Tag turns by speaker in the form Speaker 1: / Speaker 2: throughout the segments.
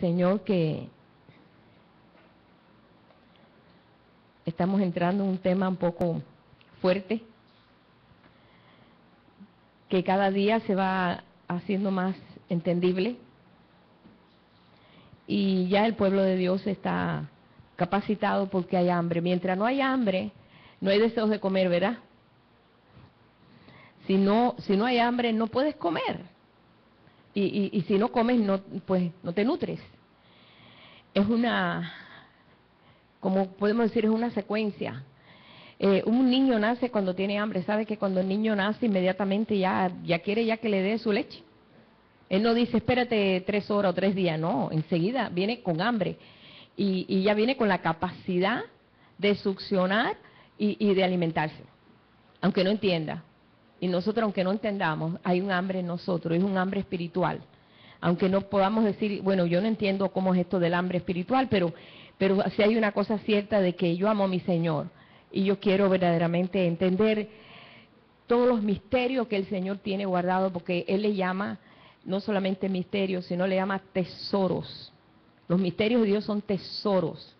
Speaker 1: Señor que estamos entrando en un tema un poco fuerte, que cada día se va haciendo más entendible, y ya el pueblo de Dios está capacitado porque hay hambre. Mientras no hay hambre, no hay deseos de comer, ¿verdad? Si no hay hambre, no puedes comer. Y si no comes, pues no te nutres. Es como podemos decir, es una secuencia. Un niño nace cuando tiene hambre. ¿Sabe que cuando el niño nace inmediatamente ya quiere ya que le dé su leche? Él no dice, espérate 3 horas o 3 días, no, enseguida viene con hambre. Y ya viene con la capacidad de succionar y de alimentarse, aunque no entienda. Y nosotros, aunque no entendamos, hay un hambre en nosotros, es un hambre espiritual. Aunque no podamos decir, bueno, yo no entiendo cómo es esto del hambre espiritual, pero sí hay una cosa cierta de que yo amo a mi Señor. Y yo quiero verdaderamente entender todos los misterios que el Señor tiene guardado, porque Él le llama no solamente misterios, sino le llama tesoros. Los misterios de Dios son tesoros.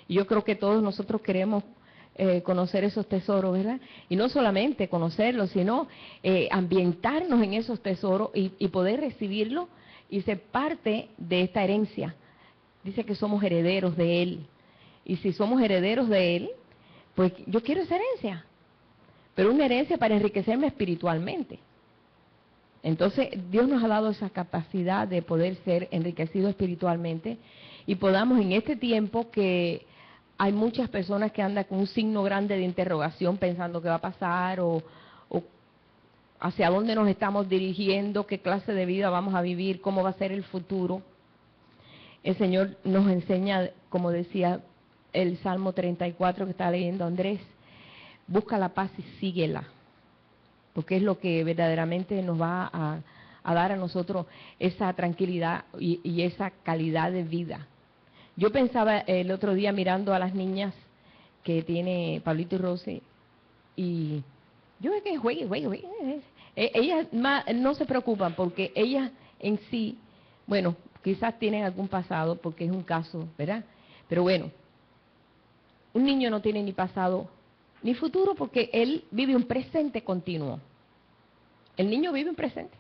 Speaker 1: Y yo creo que todos nosotros queremos conocer esos tesoros, ¿verdad? Y no solamente conocerlos, sino ambientarnos en esos tesoros y poder recibirlos y ser parte de esta herencia. Dice que somos herederos de Él. Y si somos herederos de Él, pues yo quiero esa herencia. Pero una herencia para enriquecerme espiritualmente. Entonces, Dios nos ha dado esa capacidad de poder ser enriquecidos espiritualmente y podamos en este tiempo que hay muchas personas que andan con un signo grande de interrogación pensando qué va a pasar o hacia dónde nos estamos dirigiendo, qué clase de vida vamos a vivir, cómo va a ser el futuro. El Señor nos enseña, como decía el Salmo 34 que está leyendo Andrés, busca la paz y síguela, porque es lo que verdaderamente nos va a dar a nosotros esa tranquilidad y esa calidad de vida. Yo pensaba el otro día mirando a las niñas que tiene Pablito y Rosy, y yo veo que jueguen. Ellas no se preocupan porque ellas en sí, bueno, quizás tienen algún pasado porque es un caso, ¿verdad? Pero bueno, un niño no tiene ni pasado ni futuro porque él vive un presente continuo. El niño vive un presente.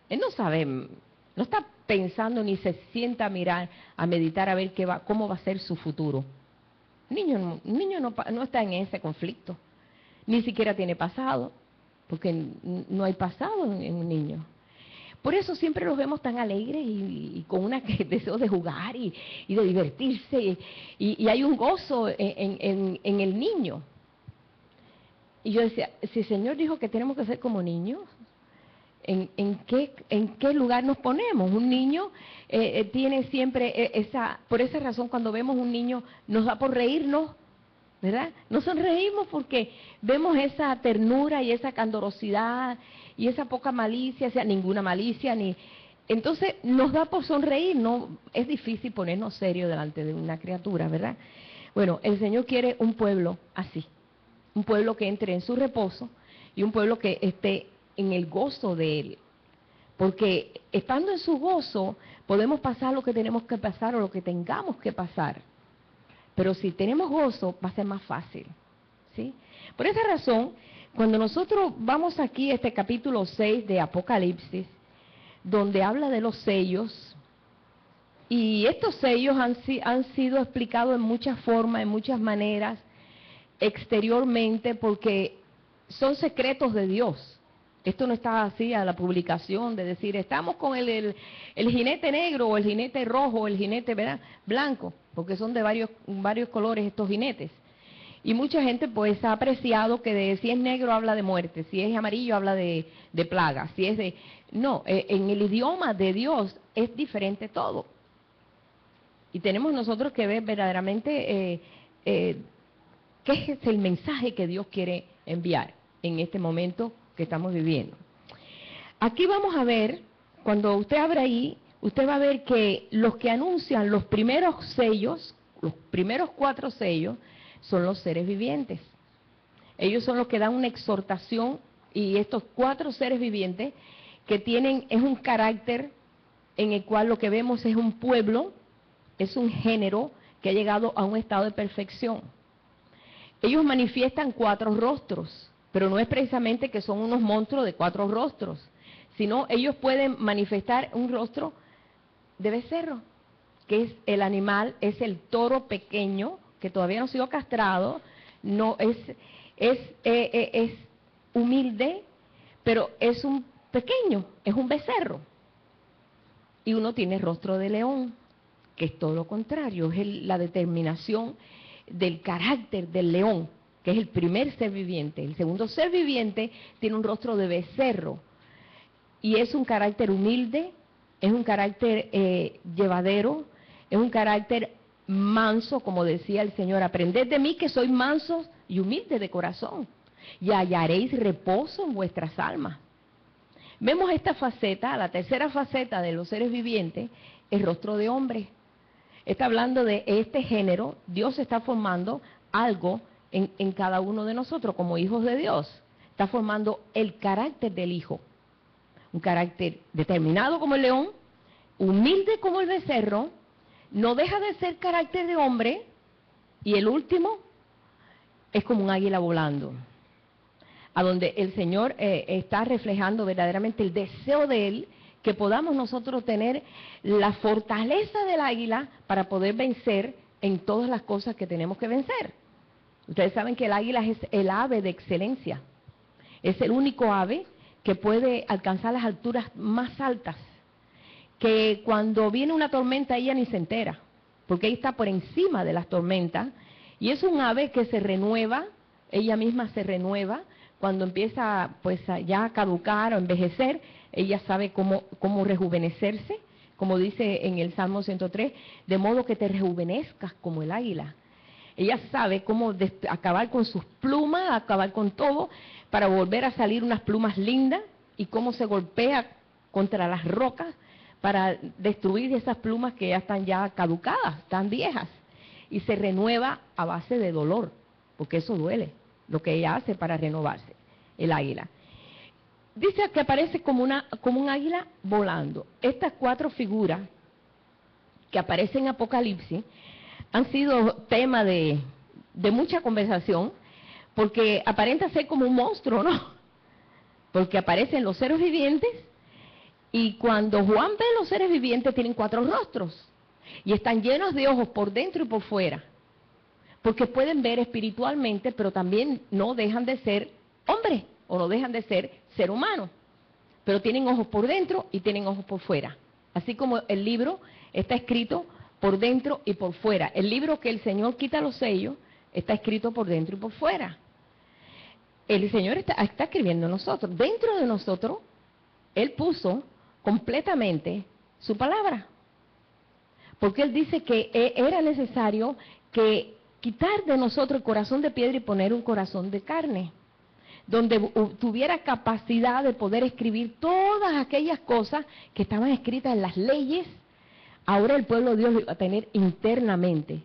Speaker 1: Él no sabe, no está pensando ni se sienta a mirar, a meditar, a ver cómo va a ser su futuro. Un niño no está en ese conflicto. Ni siquiera tiene pasado, porque no hay pasado en un niño. Por eso siempre los vemos tan alegres y con deseo de jugar y de divertirse. Y hay un gozo en el niño. Y yo decía, si el Señor dijo que tenemos que ser como niños, ¿en qué lugar nos ponemos? Un niño tiene siempre por esa razón cuando vemos un niño nos da por reírnos, ¿verdad? Nos sonreímos porque vemos esa ternura y esa candorosidad y esa poca malicia, o sea, ninguna malicia, entonces nos da por sonreír, no es difícil ponernos serios delante de una criatura, ¿verdad? Bueno, el Señor quiere un pueblo así, un pueblo que entre en su reposo y un pueblo que esté en el gozo de Él, porque estando en su gozo podemos pasar lo que tenemos que pasar o lo que tengamos que pasar, pero si tenemos gozo va a ser más fácil, ¿sí? Por esa razón, cuando nosotros vamos aquí a este capítulo 6 de Apocalipsis, donde habla de los sellos, y estos sellos han sido explicados en muchas formas, en muchas maneras, exteriormente, porque son secretos de Dios. Esto no está así a la publicación de decir, estamos con el jinete negro o el jinete rojo o el jinete, ¿verdad?, blanco, porque son de varios colores estos jinetes. Y mucha gente pues ha apreciado que si es negro habla de muerte, si es amarillo habla de plaga, si es de... No, en el idioma de Dios es diferente todo. Y tenemos nosotros que ver verdaderamente qué es el mensaje que Dios quiere enviar en este momento que estamos viviendo. Aquí vamos a ver, cuando usted abra ahí, usted va a ver que los que anuncian los primeros sellos, los primeros 4 sellos, son los seres vivientes. Ellos son los que dan una exhortación, y estos 4 seres vivientes que tienen, es un carácter en el cual lo que vemos es un pueblo es un género que ha llegado a un estado de perfección. Ellos manifiestan 4 rostros, pero no es precisamente que son unos monstruos de 4 rostros, sino ellos pueden manifestar un rostro de becerro, que es el animal, es el toro pequeño, que todavía no ha sido castrado, no es humilde, pero es un pequeño, es un becerro. Y uno tiene rostro de león, que es todo lo contrario, es la determinación del carácter del león, que es el primer ser viviente. El segundo ser viviente tiene un rostro de becerro, y es un carácter humilde, es un carácter llevadero, es un carácter manso, como decía el Señor, aprended de mí que soy manso y humilde de corazón, y hallaréis reposo en vuestras almas. Vemos esta faceta, la tercera faceta de los seres vivientes, el rostro de hombre. Está hablando de este género, Dios está formando algo en cada uno de nosotros como hijos de Dios. Está formando el carácter del hijo. Un carácter determinado como el león, humilde como el becerro, no deja de ser carácter de hombre, y el último es como un águila volando, a donde el Señor está reflejando verdaderamente el deseo de Él, que podamos nosotros tener la fortaleza del águila para poder vencer en todas las cosas que tenemos que vencer. Ustedes saben que el águila es el ave de excelencia, es el único ave que puede alcanzar las alturas más altas, que cuando viene una tormenta ella ni se entera, porque ella está por encima de las tormentas, y es un ave que se renueva, ella misma se renueva, cuando empieza pues ya a caducar o envejecer, ella sabe cómo rejuvenecerse, como dice en el Salmo 103, de modo que te rejuvenezcas como el águila. Ella sabe cómo acabar con sus plumas, acabar con todo, para volver a salir unas plumas lindas, y cómo se golpea contra las rocas para destruir esas plumas que ya están ya caducadas, están viejas, y se renueva a base de dolor, porque eso duele, lo que ella hace para renovarse, el águila. Dice que aparece como un águila volando. Estas 4 figuras que aparecen en Apocalipsis han sido tema de mucha conversación, porque aparenta ser como un monstruo, ¿no? Porque aparecen los seres vivientes, y cuando Juan ve los seres vivientes tienen 4 rostros, y están llenos de ojos por dentro y por fuera, porque pueden ver espiritualmente, pero también no dejan de ser hombres, o no dejan de ser ser humano, pero tienen ojos por dentro y tienen ojos por fuera. Así como el libro está escrito por dentro y por fuera. El libro que el Señor quita los sellos está escrito por dentro y por fuera. El Señor está escribiendo en nosotros. Dentro de nosotros, Él puso completamente su palabra. Porque Él dice que era necesario que quitar de nosotros el corazón de piedra y poner un corazón de carne, donde tuviera capacidad de poder escribir todas aquellas cosas que estaban escritas en las leyes. Ahora el pueblo de Dios lo iba a tener internamente.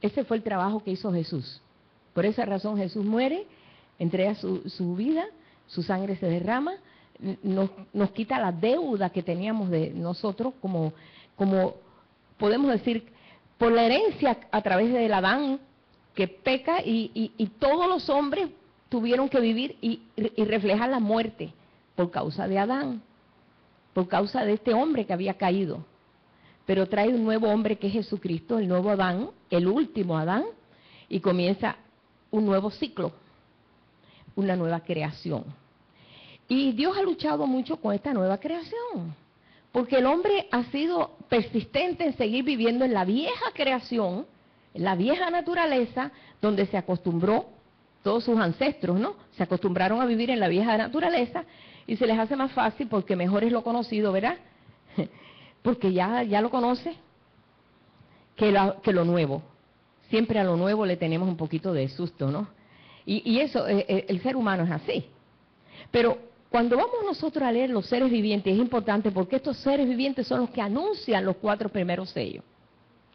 Speaker 1: Ese fue el trabajo que hizo Jesús. Por esa razón Jesús muere, entrega su vida, su sangre se derrama, nos quita la deuda que teníamos de nosotros, como podemos decir, por la herencia a través del Adán que peca, y todos los hombres tuvieron que vivir y reflejar la muerte por causa de Adán, por causa de este hombre que había caído. Pero trae un nuevo hombre que es Jesucristo, el nuevo Adán, el último Adán, y comienza un nuevo ciclo, una nueva creación. Y Dios ha luchado mucho con esta nueva creación, porque el hombre ha sido persistente en seguir viviendo en la vieja creación, en la vieja naturaleza, donde se acostumbró, todos sus ancestros, ¿no? Se acostumbraron a vivir en la vieja naturaleza, y se les hace más fácil porque mejor es lo conocido, ¿verdad? Porque ya lo conoce, que lo nuevo. Siempre a lo nuevo le tenemos un poquito de susto, ¿no? Y eso, el ser humano es así. Pero cuando vamos nosotros a leer los seres vivientes, es importante, porque estos seres vivientes son los que anuncian los 4 primeros sellos.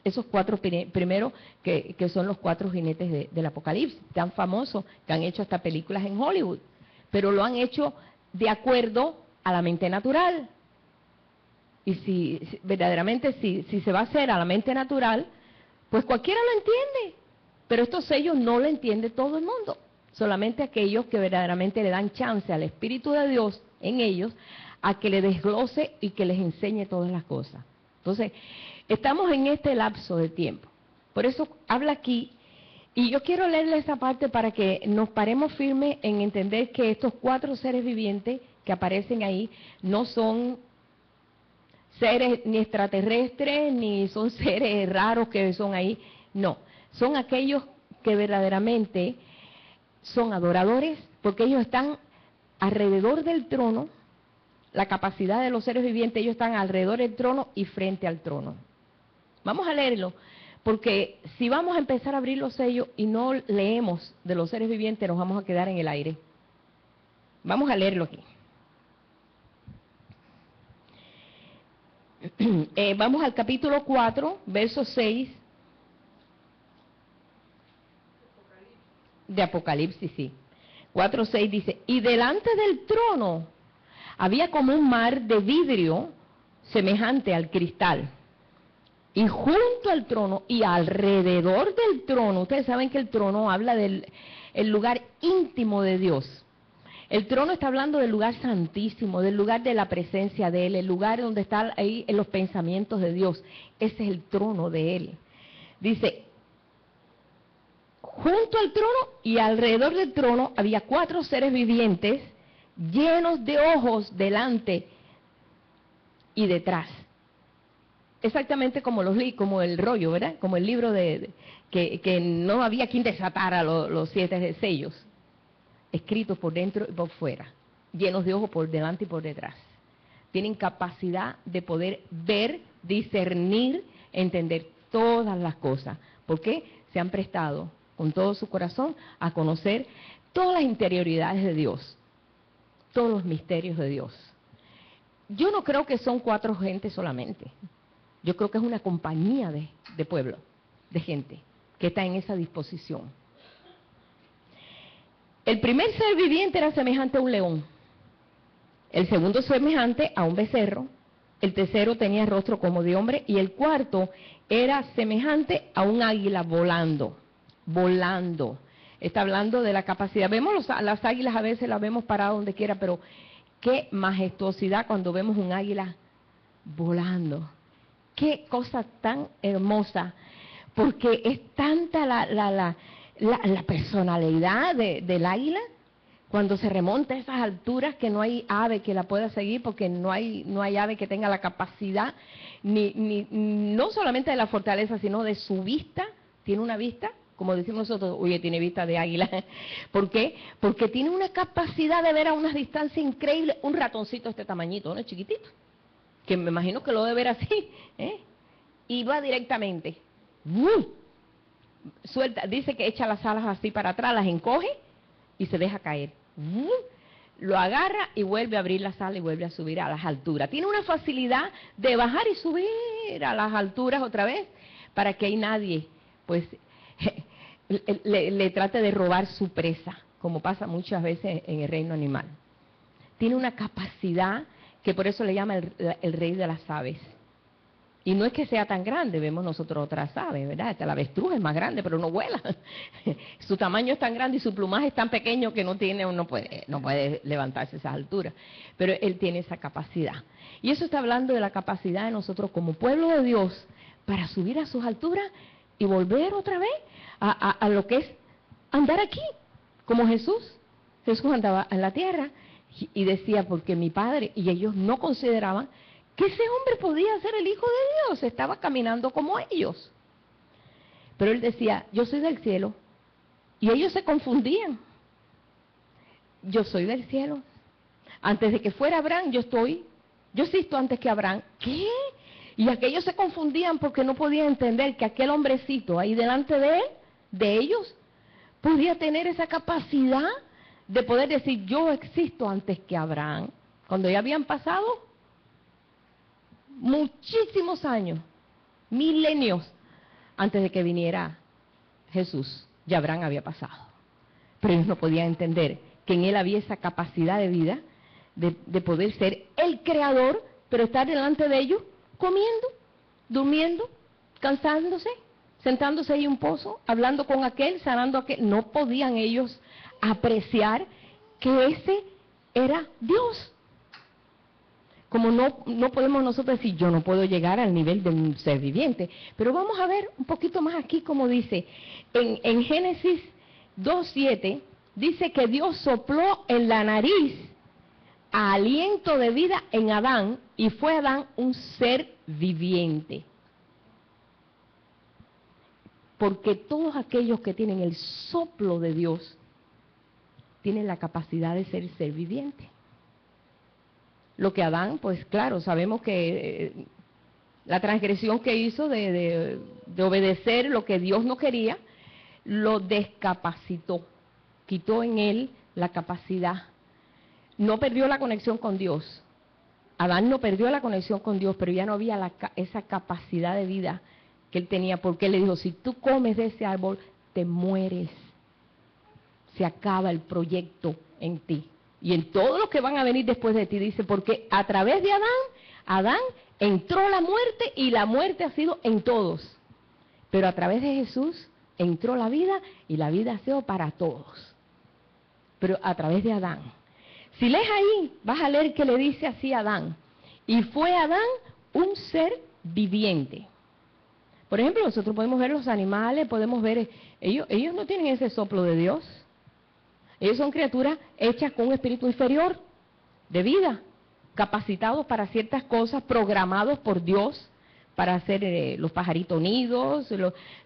Speaker 1: Esos 4 primeros que son los 4 jinetes del Apocalipsis, tan famosos, que han hecho hasta películas en Hollywood, pero lo han hecho de acuerdo a la mente natural. Y si verdaderamente si se va a hacer a la mente natural, pues cualquiera lo entiende. Pero estos sellos no lo entiende todo el mundo. Solamente aquellos que verdaderamente le dan chance al Espíritu de Dios en ellos a que le desglose y que les enseñe todas las cosas. Entonces, estamos en este lapso de tiempo. Por eso habla aquí, y yo quiero leerle esa parte para que nos paremos firmes en entender que estos 4 seres vivientes que aparecen ahí no son seres ni extraterrestres, ni son seres raros que son ahí. No, son aquellos que verdaderamente son adoradores, porque ellos están alrededor del trono. La capacidad de los seres vivientes, ellos están alrededor del trono y frente al trono. Vamos a leerlo, porque si vamos a empezar a abrir los sellos y no leemos de los seres vivientes, nos vamos a quedar en el aire. Vamos a leerlo aquí. Vamos al capítulo 4, verso 6 de Apocalipsis, sí. 4:6 dice, y delante del trono había como un mar de vidrio semejante al cristal. Y junto al trono y alrededor del trono, ustedes saben que el trono habla del el lugar íntimo de Dios. El trono está hablando del lugar santísimo, del lugar de la presencia de Él, el lugar donde están ahí en los pensamientos de Dios. Ese es el trono de Él. Dice, junto al trono y alrededor del trono había 4 seres vivientes llenos de ojos delante y detrás. Exactamente como como el rollo, ¿verdad? Como el libro que no había quien desatara los 7 sellos, escritos por dentro y por fuera, llenos de ojos por delante y por detrás. Tienen capacidad de poder ver, discernir, entender todas las cosas, porque se han prestado con todo su corazón a conocer todas las interioridades de Dios, todos los misterios de Dios. Yo no creo que son 4 gentes solamente. Yo creo que es una compañía de pueblo, de gente, que está en esa disposición. El primer ser viviente era semejante a un león, el segundo semejante a un becerro, el tercero tenía rostro como de hombre, y el cuarto era semejante a un águila volando, volando. Está hablando de la capacidad. Vemos las águilas, a veces las vemos paradas donde quiera, pero qué majestuosidad cuando vemos un águila volando. Qué cosa tan hermosa, porque es tanta la personalidad del águila, cuando se remonta a esas alturas que no hay ave que la pueda seguir, porque no hay ave que tenga la capacidad, no solamente de la fortaleza, sino de su vista. Tiene una vista, como decimos nosotros, oye, tiene vista de águila. ¿Por qué? Porque tiene una capacidad de ver a unas distancias increíbles. Un ratoncito de este tamañito, ¿no? Chiquitito, que me imagino que lo debe ver así, y va directamente, suelta, dice que echa las alas así para atrás, las encoge y se deja caer, lo agarra y vuelve a abrir las alas y vuelve a subir a las alturas. Tiene una facilidad de bajar y subir a las alturas otra vez, para que ahí nadie, pues, le trate de robar su presa, como pasa muchas veces en el reino animal. Tiene una capacidad que por eso le llama el rey de las aves. Y no es que sea tan grande, vemos nosotros otras aves, ¿verdad? Hasta la avestruz es más grande, pero no vuela. Su tamaño es tan grande y su plumaje es tan pequeño que no puede levantarse a esas alturas. Pero él tiene esa capacidad. Y eso está hablando de la capacidad de nosotros como pueblo de Dios para subir a sus alturas y volver otra vez a lo que es andar aquí, como Jesús. Jesús andaba en la tierra y decía, porque mi Padre, y ellos no consideraban que ese hombre podía ser el Hijo de Dios, estaba caminando como ellos. Pero él decía, yo soy del cielo, y ellos se confundían. Yo soy del cielo. Antes de que fuera Abraham, yo existo antes que Abraham. ¿Qué? Y aquellos se confundían porque no podían entender que aquel hombrecito ahí delante de él, de ellos, podía tener esa capacidad de poder decir, yo existo antes que Abraham, cuando ya habían pasado muchísimos años, milenios, antes de que viniera Jesús, ya Abraham había pasado. Pero ellos no podían entender que en él había esa capacidad de vida, de poder ser el creador pero estar delante de ellos comiendo, durmiendo, cansándose, sentándose ahí en un pozo, hablando con aquel, sanando a aquel. No podían ellos apreciar que ese era Dios. Como no podemos nosotros decir, yo no puedo llegar al nivel de un ser viviente. Pero vamos a ver un poquito más aquí como dice. En Génesis 2:7 dice que Dios sopló en la nariz aliento de vida en Adán y fue Adán un ser viviente. Porque todos aquellos que tienen el soplo de Dios tienen la capacidad de ser viviente. Lo que Adán, pues claro, sabemos que la transgresión que hizo de obedecer lo que Dios no quería, lo descapacitó, quitó en él la capacidad. No perdió la conexión con Dios. Adán no perdió la conexión con Dios, pero ya no había esa capacidad de vida que él tenía, porque él le dijo, si tú comes de ese árbol, te mueres. Se acaba el proyecto en ti. Y en todos los que van a venir después de ti, dice, porque a través de Adán entró la muerte y la muerte ha sido en todos. Pero a través de Jesús entró la vida y la vida ha sido para todos. Pero a través de Adán. Si lees ahí, vas a leer que le dice así a Adán. Y fue Adán un ser viviente. Por ejemplo, nosotros podemos ver los animales, podemos ver, ellos no tienen ese soplo de Dios. Ellos son criaturas hechas con un espíritu inferior de vida, capacitados para ciertas cosas, programados por Dios para hacer los pajaritos nidos,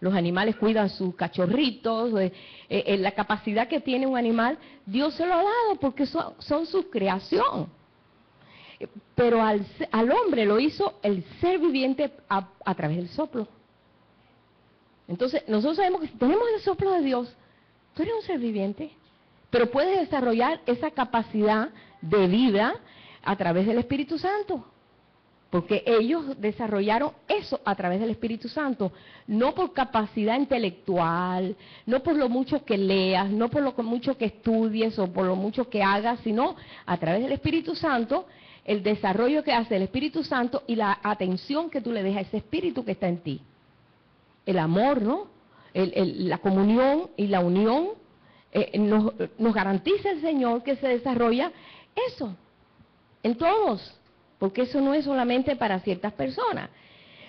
Speaker 1: los animales cuidan sus cachorritos, la capacidad que tiene un animal, Dios se lo ha dado porque son su creación. Pero al hombre lo hizo el ser viviente a través del soplo. Entonces, nosotros sabemos que si tenemos el soplo de Dios, tú eres un ser viviente. Pero puedes desarrollar esa capacidad de vida a través del Espíritu Santo. Porque ellos desarrollaron eso a través del Espíritu Santo. No por capacidad intelectual, no por lo mucho que leas, no por lo mucho que estudies o por lo mucho que hagas, sino a través del Espíritu Santo, el desarrollo que hace el Espíritu Santo y la atención que tú le des a ese Espíritu que está en ti. El amor, ¿no? La comunión y la unión. Nos garantiza el Señor que se desarrolla eso en todos, porque eso no es solamente para ciertas personas.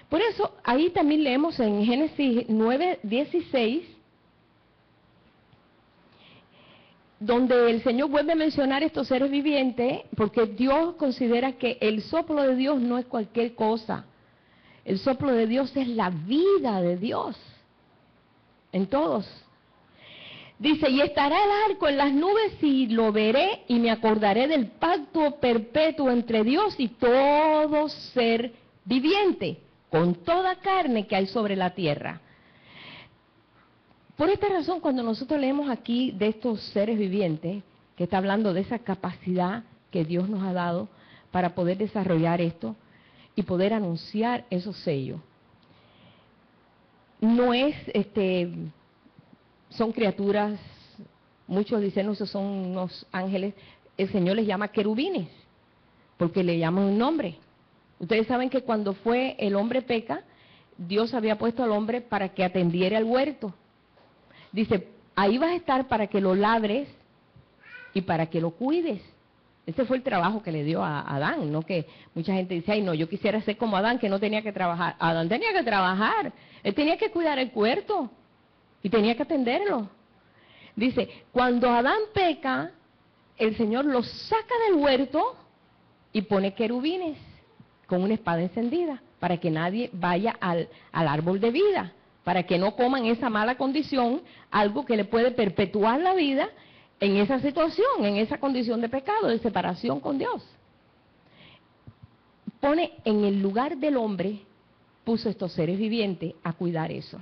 Speaker 1: Por eso, ahí también leemos en Génesis 9:16, donde el Señor vuelve a mencionar estos seres vivientes, porque Dios considera que el soplo de Dios no es cualquier cosa. El soplo de Dios es la vida de Dios en todos. Dice, y estará el arco en las nubes y lo veré y me acordaré del pacto perpetuo entre Dios y todo ser viviente, con toda carne que hay sobre la tierra. Por esta razón, cuando nosotros leemos aquí de estos seres vivientes, que está hablando de esa capacidad que Dios nos ha dado para poder desarrollar esto y poder anunciar esos sellos, no es son criaturas, muchos dicen, esos son unos ángeles, el Señor les llama querubines, porque le llaman un nombre. Ustedes saben que cuando fue el hombre peca, Dios había puesto al hombre para que atendiera el huerto. Dice, ahí vas a estar para que lo labres y para que lo cuides. Ese fue el trabajo que le dio a Adán, ¿no? Que mucha gente dice, ay no, yo quisiera ser como Adán, que no tenía que trabajar. Adán tenía que trabajar, él tenía que cuidar el huerto. Y tenía que atenderlo. Dice, cuando Adán peca, el Señor lo saca del huerto y pone querubines con una espada encendida para que nadie vaya al árbol de vida, para que no coman esa mala condición, algo que le puede perpetuar la vida en esa situación, en esa condición de pecado, de separación con Dios. Pone en el lugar del hombre, puso estos seres vivientes a cuidar eso.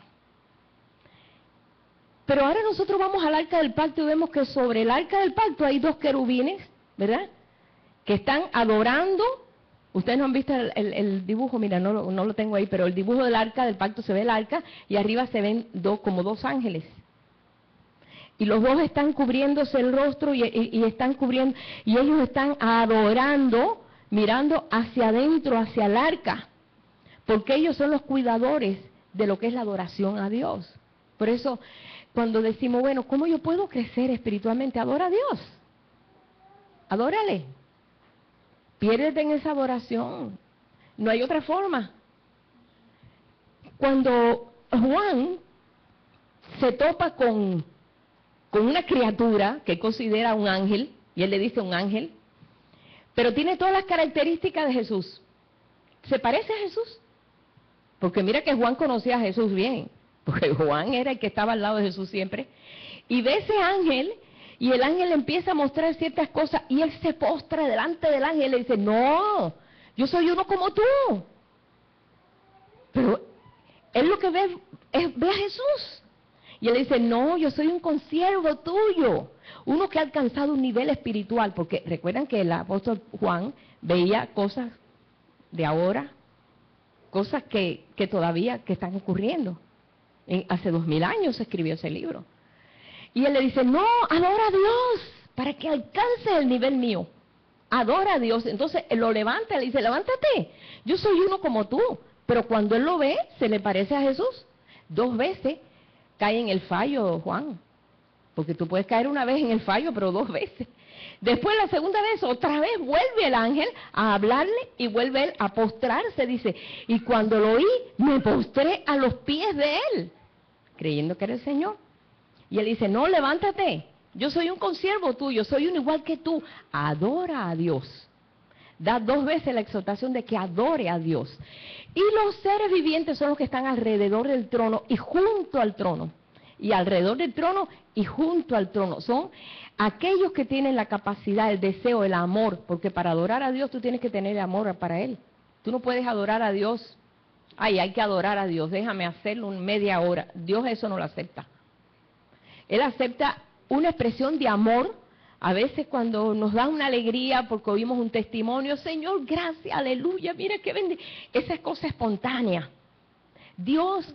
Speaker 1: Pero ahora nosotros vamos al arca del pacto y vemos que sobre el arca del pacto hay dos querubines, ¿verdad? Que están adorando. Ustedes no han visto el dibujo, mira, no lo tengo ahí, pero el dibujo del arca del pacto, se ve el arca y arriba se ven como dos ángeles. Y los dos están cubriéndose el rostro y están cubriendo, y ellos están adorando mirando hacia adentro, hacia el arca, porque ellos son los cuidadores de lo que es la adoración a Dios. Por eso, cuando decimos, bueno, ¿cómo yo puedo crecer espiritualmente? Adora a Dios. Adórale. Piérdete en esa adoración. No hay otra forma. Cuando Juan se topa con una criatura que considera un ángel, y él le dice un ángel, pero tiene todas las características de Jesús. ¿Se parece a Jesús? Porque mira que Juan conocía a Jesús bien, porque Juan era el que estaba al lado de Jesús siempre, y ve ese ángel, y el ángel le empieza a mostrar ciertas cosas, y él se postra delante del ángel y le dice, no, yo soy uno como tú. Pero él lo que ve a Jesús. Y él dice, no, yo soy un consiervo tuyo, uno que ha alcanzado un nivel espiritual, porque recuerdan que el apóstol Juan veía cosas de ahora, cosas que todavía que están ocurriendo. Hace 2000 años se escribió ese libro. Y él le dice, no, adora a Dios, para que alcances el nivel mío. Adora a Dios. Entonces él lo levanta, le dice, levántate, yo soy uno como tú. Pero cuando él lo ve, se le parece a Jesús. 2 veces cae en el fallo, Juan. Porque tú puedes caer una vez en el fallo, pero 2 veces. Después la segunda vez, otra vez vuelve el ángel a hablarle y vuelve él a postrarse, dice. Y cuando lo oí, me postré a los pies de él, creyendo que era el Señor. Y él dice, no, levántate, yo soy un consiervo tuyo, soy uno igual que tú. Adora a Dios. Da 2 veces la exhortación de que adore a Dios. Y los seres vivientes son los que están alrededor del trono y junto al trono. Y alrededor del trono y junto al trono. Son aquellos que tienen la capacidad, el deseo, el amor. Porque para adorar a Dios tú tienes que tener amor para Él. Tú no puedes adorar a Dios. Ay, hay que adorar a Dios, déjame hacerlo en media hora. Dios eso no lo acepta. Él acepta una expresión de amor. A veces cuando nos da una alegría porque oímos un testimonio, Señor, gracias, aleluya, mira qué bendición. Esa es cosa espontánea. Dios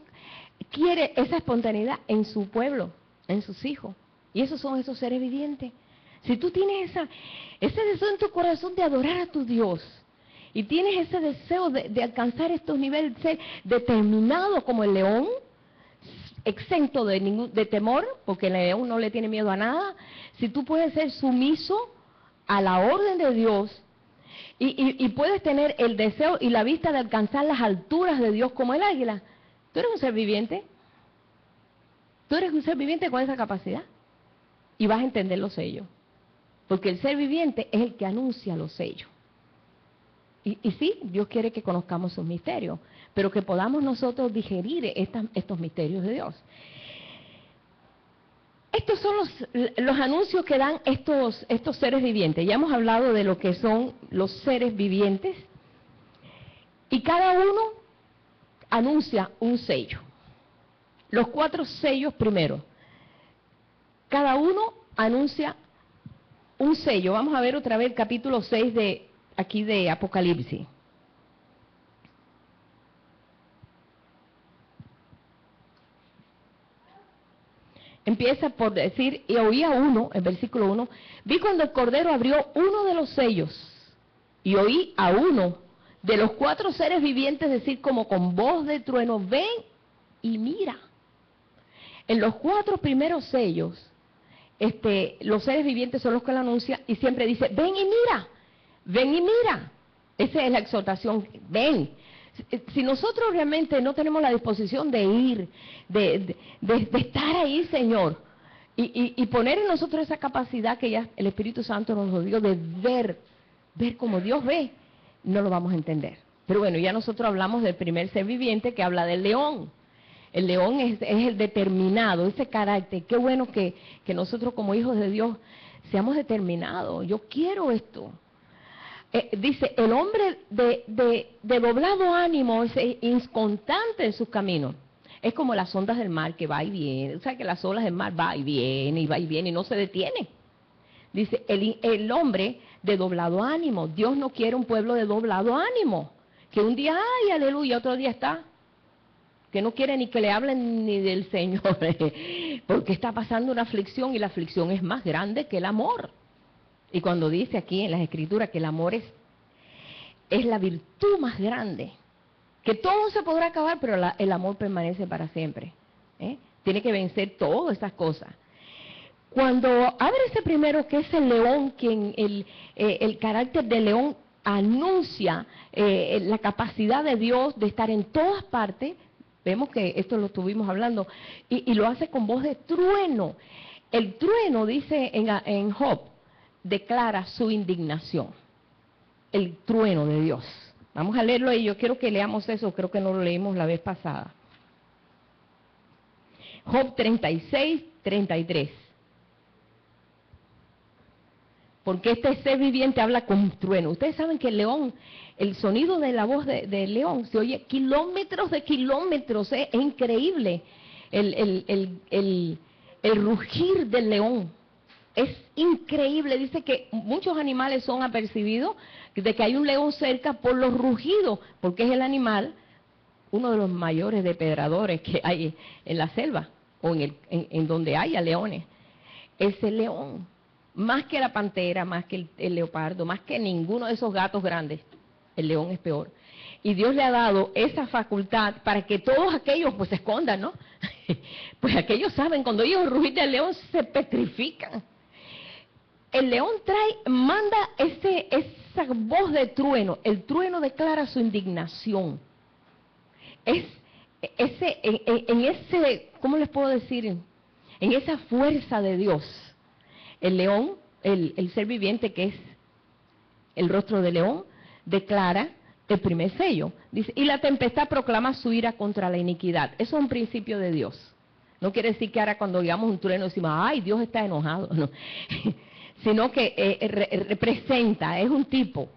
Speaker 1: quiere esa espontaneidad en su pueblo, en sus hijos. Y esos son esos seres vivientes. Si tú tienes ese deseo en tu corazón de adorar a tu Dios, y tienes ese deseo de alcanzar estos niveles, de ser determinado como el león, exento de temor, porque el león no le tiene miedo a nada. Si tú puedes ser sumiso a la orden de Dios y puedes tener el deseo y la vista de alcanzar las alturas de Dios como el águila, tú eres un ser viviente. Tú eres un ser viviente con esa capacidad y vas a entender los sellos, porque el ser viviente es el que anuncia los sellos. Y sí, Dios quiere que conozcamos sus misterios, pero que podamos nosotros digerir estos misterios de Dios. Estos son los anuncios que dan estos seres vivientes. Ya hemos hablado de lo que son los seres vivientes, y cada uno anuncia un sello. Los 4 sellos primero. Cada uno anuncia un sello. Vamos a ver otra vez el capítulo 6 aquí de Apocalipsis. Empieza por decir, y oía uno, el versículo 1, vi cuando el Cordero abrió uno de los sellos, y oí a uno de los 4 seres vivientes decir como con voz de trueno, ven y mira. En los 4 primeros sellos, los seres vivientes son los que lo anuncian, y siempre dice, ven y mira. Ven y mira. Esa es la exhortación. Ven. Si nosotros realmente no tenemos la disposición de ir, de estar ahí, Señor, y poner en nosotros esa capacidad que ya el Espíritu Santo nos lo dio de ver como Dios ve, no lo vamos a entender. Pero bueno, ya nosotros hablamos del primer ser viviente que habla del león. El león es el determinado, ese carácter. Qué bueno que nosotros como hijos de Dios seamos determinados. Yo quiero esto. Dice, el hombre de doblado ánimo es inconstante en sus caminos. Es como las ondas del mar que va y viene. O sea, que las olas del mar va y viene y no se detiene. Dice, el hombre de doblado ánimo. Dios no quiere un pueblo de doblado ánimo. Que un día, ay, aleluya, otro día está. Que no quiere ni que le hablen ni del Señor. Porque está pasando una aflicción y la aflicción es más grande que el amor. Y cuando dice aquí en las Escrituras que el amor es la virtud más grande. Que todo se podrá acabar, pero el amor permanece para siempre. Tiene que vencer todas esas cosas. Cuando abre ese primero, que es el león, quien el carácter del león anuncia la capacidad de Dios de estar en todas partes. Vemos que esto lo estuvimos hablando, y lo hace con voz de trueno. El trueno, dice en Job, declara su indignación. El trueno de Dios. Vamos a leerlo y yo quiero que leamos eso, creo que no lo leímos la vez pasada. Job 36, 33. Porque este ser viviente habla con trueno. Ustedes saben que el león, el sonido de la voz del león se oye kilómetros de kilómetros, es increíble. El rugir del león es increíble. Dice que muchos animales son apercibidos de que hay un león cerca por los rugidos, porque es el animal, uno de los mayores depredadores que hay en la selva, o en donde haya leones. Ese león, más que la pantera, más que el leopardo, más que ninguno de esos gatos grandes, el león es peor. Y Dios le ha dado esa facultad para que todos aquellos pues se escondan, ¿no? Pues aquellos saben, cuando ellos rugir del león se petrifican. El león manda esa voz de trueno. El trueno declara su indignación. ¿Cómo les puedo decir? En esa fuerza de Dios. El león, el ser viviente que es el rostro de león, declara el primer sello. Dice, y la tempestad proclama su ira contra la iniquidad. Eso es un principio de Dios. No quiere decir que ahora cuando oigamos un trueno decimos, ay, Dios está enojado. No. Sino que representa, es un tipo.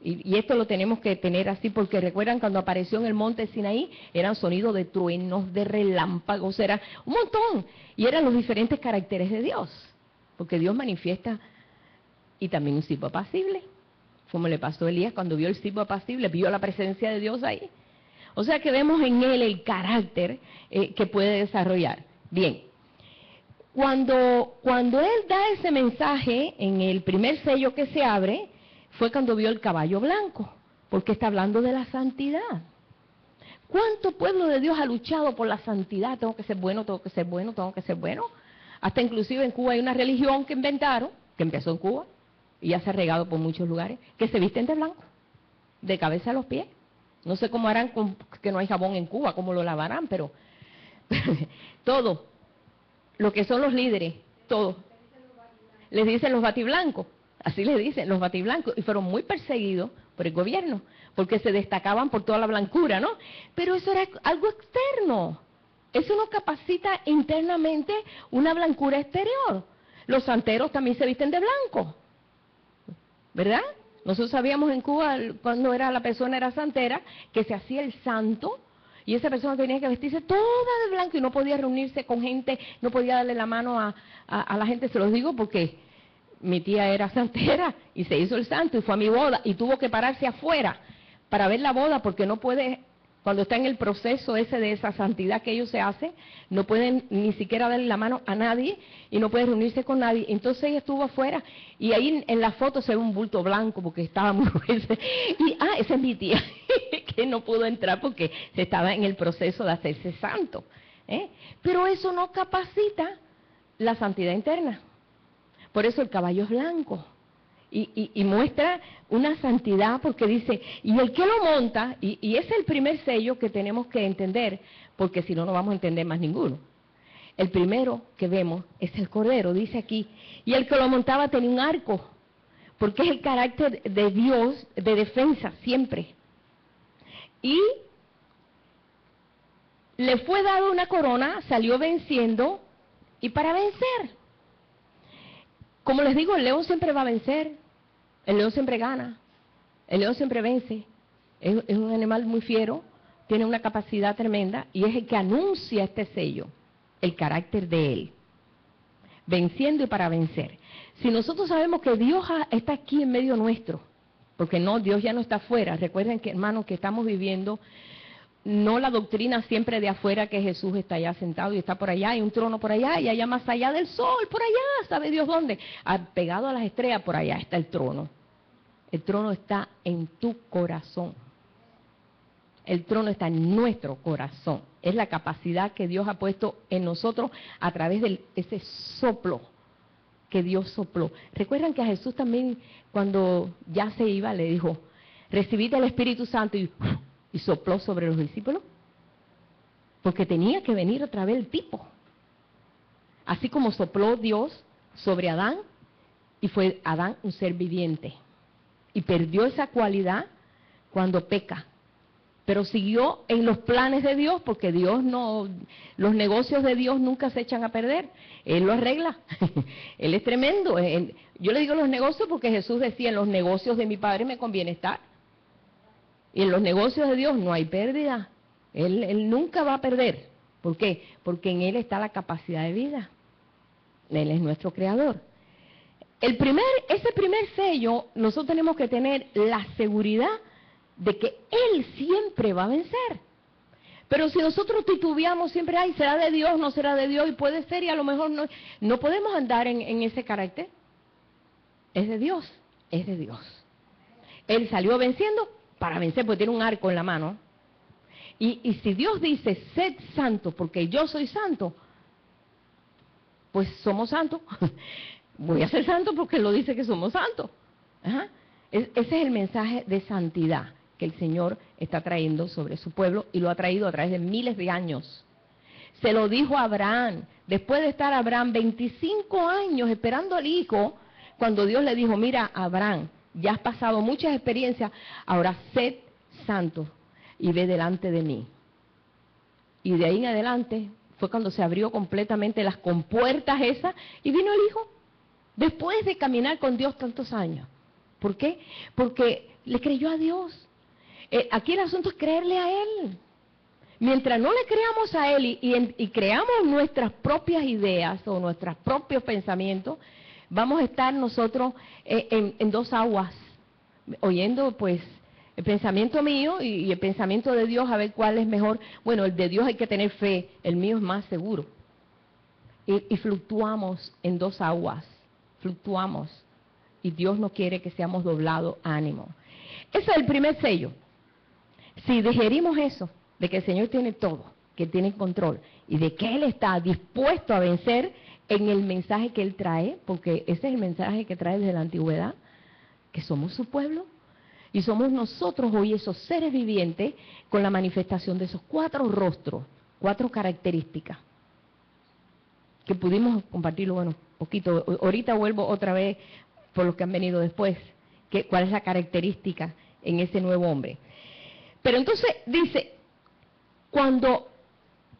Speaker 1: Y esto lo tenemos que tener así, porque recuerdan cuando apareció en el monte Sinaí, eran sonidos de truenos, de relámpagos, era un montón. Y eran los diferentes caracteres de Dios. Porque Dios manifiesta, y también un silbo apacible. Como le pasó a Elías cuando vio el silbo apacible, vio la presencia de Dios ahí. O sea que vemos en él el carácter que puede desarrollar. Bien. Cuando él da ese mensaje en el primer sello que se abre, fue cuando vio el caballo blanco, porque está hablando de la santidad. ¿Cuánto pueblo de Dios ha luchado por la santidad? Tengo que ser bueno, tengo que ser bueno, tengo que ser bueno. Hasta inclusive en Cuba hay una religión que inventaron, que empezó en Cuba, y ya se ha regado por muchos lugares, que se visten de blanco, de cabeza a los pies. No sé cómo harán, que no hay jabón en Cuba, cómo lo lavarán, pero todo. Lo que son los líderes, todos. Les dicen los batiblancos, así les dicen, los batiblancos, y fueron muy perseguidos por el gobierno, porque se destacaban por toda la blancura, ¿no? Pero eso era algo externo, eso no capacita internamente una blancura exterior. Los santeros también se visten de blanco, ¿verdad? Nosotros sabíamos en Cuba, cuando la persona era santera, que se hacía el santo, y esa persona tenía que vestirse toda de blanco y no podía reunirse con gente, no podía darle la mano a la gente. Se los digo porque mi tía era santera y se hizo el santo y fue a mi boda y tuvo que pararse afuera para ver la boda porque no puede, cuando está en el proceso ese de esa santidad que ellos se hacen, no pueden ni siquiera darle la mano a nadie y no puede reunirse con nadie. Entonces ella estuvo afuera y ahí en la foto se ve un bulto blanco porque estaba muy grueso. Y esa es mi tía, que no pudo entrar porque se estaba en el proceso de hacerse santo. Pero eso no capacita la santidad interna. Por eso el caballo es blanco. Y muestra una santidad porque dice, y el que lo monta, y ese es el primer sello que tenemos que entender, porque si no, no vamos a entender más ninguno. El primero que vemos es el Cordero, dice aquí, y el que lo montaba tenía un arco, porque es el carácter de Dios de defensa siempre. Y le fue dado una corona, salió venciendo, y para vencer. Como les digo, el león siempre va a vencer. El león siempre gana, el león siempre vence, es un animal muy fiero, tiene una capacidad tremenda y es el que anuncia este sello, el carácter de él, venciendo y para vencer. Si nosotros sabemos que Dios está aquí en medio nuestro, porque no, Dios ya no está afuera, recuerden que hermanos que estamos viviendo, no la doctrina siempre de afuera que Jesús está allá sentado y está por allá, hay un trono por allá y allá más allá del sol, por allá, ¿sabe Dios dónde? Pegado a las estrellas, por allá está el trono. El trono está en tu corazón. El trono está en nuestro corazón. Es la capacidad que Dios ha puesto en nosotros a través de ese soplo que Dios sopló. ¿Recuerdan que a Jesús también, cuando ya se iba, le dijo, recibid el Espíritu Santo y sopló sobre los discípulos? Porque tenía que venir otra vez el tipo. Así como sopló Dios sobre Adán, y fue Adán un ser viviente. Y perdió esa cualidad cuando peca. Pero siguió en los planes de Dios, porque Dios no, los negocios de Dios nunca se echan a perder. Él lo arregla. Él es tremendo. Yo le digo los negocios porque Jesús decía, en los negocios de mi Padre me conviene estar. Y en los negocios de Dios no hay pérdida. Él nunca va a perder. ¿Por qué? Porque en Él está la capacidad de vida. Él es nuestro creador. Ese primer sello, nosotros tenemos que tener la seguridad de que Él siempre va a vencer. Pero si nosotros titubeamos siempre, ay, ¿será de Dios? ¿No será de Dios? Y puede ser, y a lo mejor no podemos andar en ese carácter. Es de Dios, es de Dios. Él salió venciendo para vencer, porque tiene un arco en la mano. Y si Dios dice, sed santo, porque yo soy santo, pues somos santos. Voy a ser santo porque Él lo dice que somos santos. Ajá. Ese es el mensaje de santidad que el Señor está trayendo sobre su pueblo y lo ha traído a través de miles de años. Se lo dijo a Abraham, después de estar Abraham 25 años esperando al hijo, cuando Dios le dijo, mira Abraham, ya has pasado muchas experiencias, ahora sed santo y ve delante de mí. Y de ahí en adelante fue cuando se abrió completamente las compuertas esas y vino el hijo, después de caminar con Dios tantos años. ¿Por qué? Porque le creyó a Dios. Aquí el asunto es creerle a Él. Mientras no le creamos a Él y creamos nuestras propias ideas o nuestros propios pensamientos, vamos a estar nosotros en dos aguas, oyendo pues el pensamiento mío y el pensamiento de Dios, a ver cuál es mejor. Bueno, el de Dios hay que tener fe, el mío es más seguro. Y fluctuamos en dos aguas, fluctuamos. Y Dios no quiere que seamos doblados ánimo. Ese es el primer sello. Si digerimos eso, de que el Señor tiene todo, que tiene control, y de que Él está dispuesto a vencer en el mensaje que Él trae, porque ese es el mensaje que trae desde la antigüedad, que somos su pueblo, y somos nosotros hoy esos seres vivientes con la manifestación de esos 4 rostros, 4 características, que pudimos compartirlo, bueno, poquito. Ahorita vuelvo otra vez por los que han venido después, cuál es la característica en ese nuevo hombre. Pero entonces dice, cuando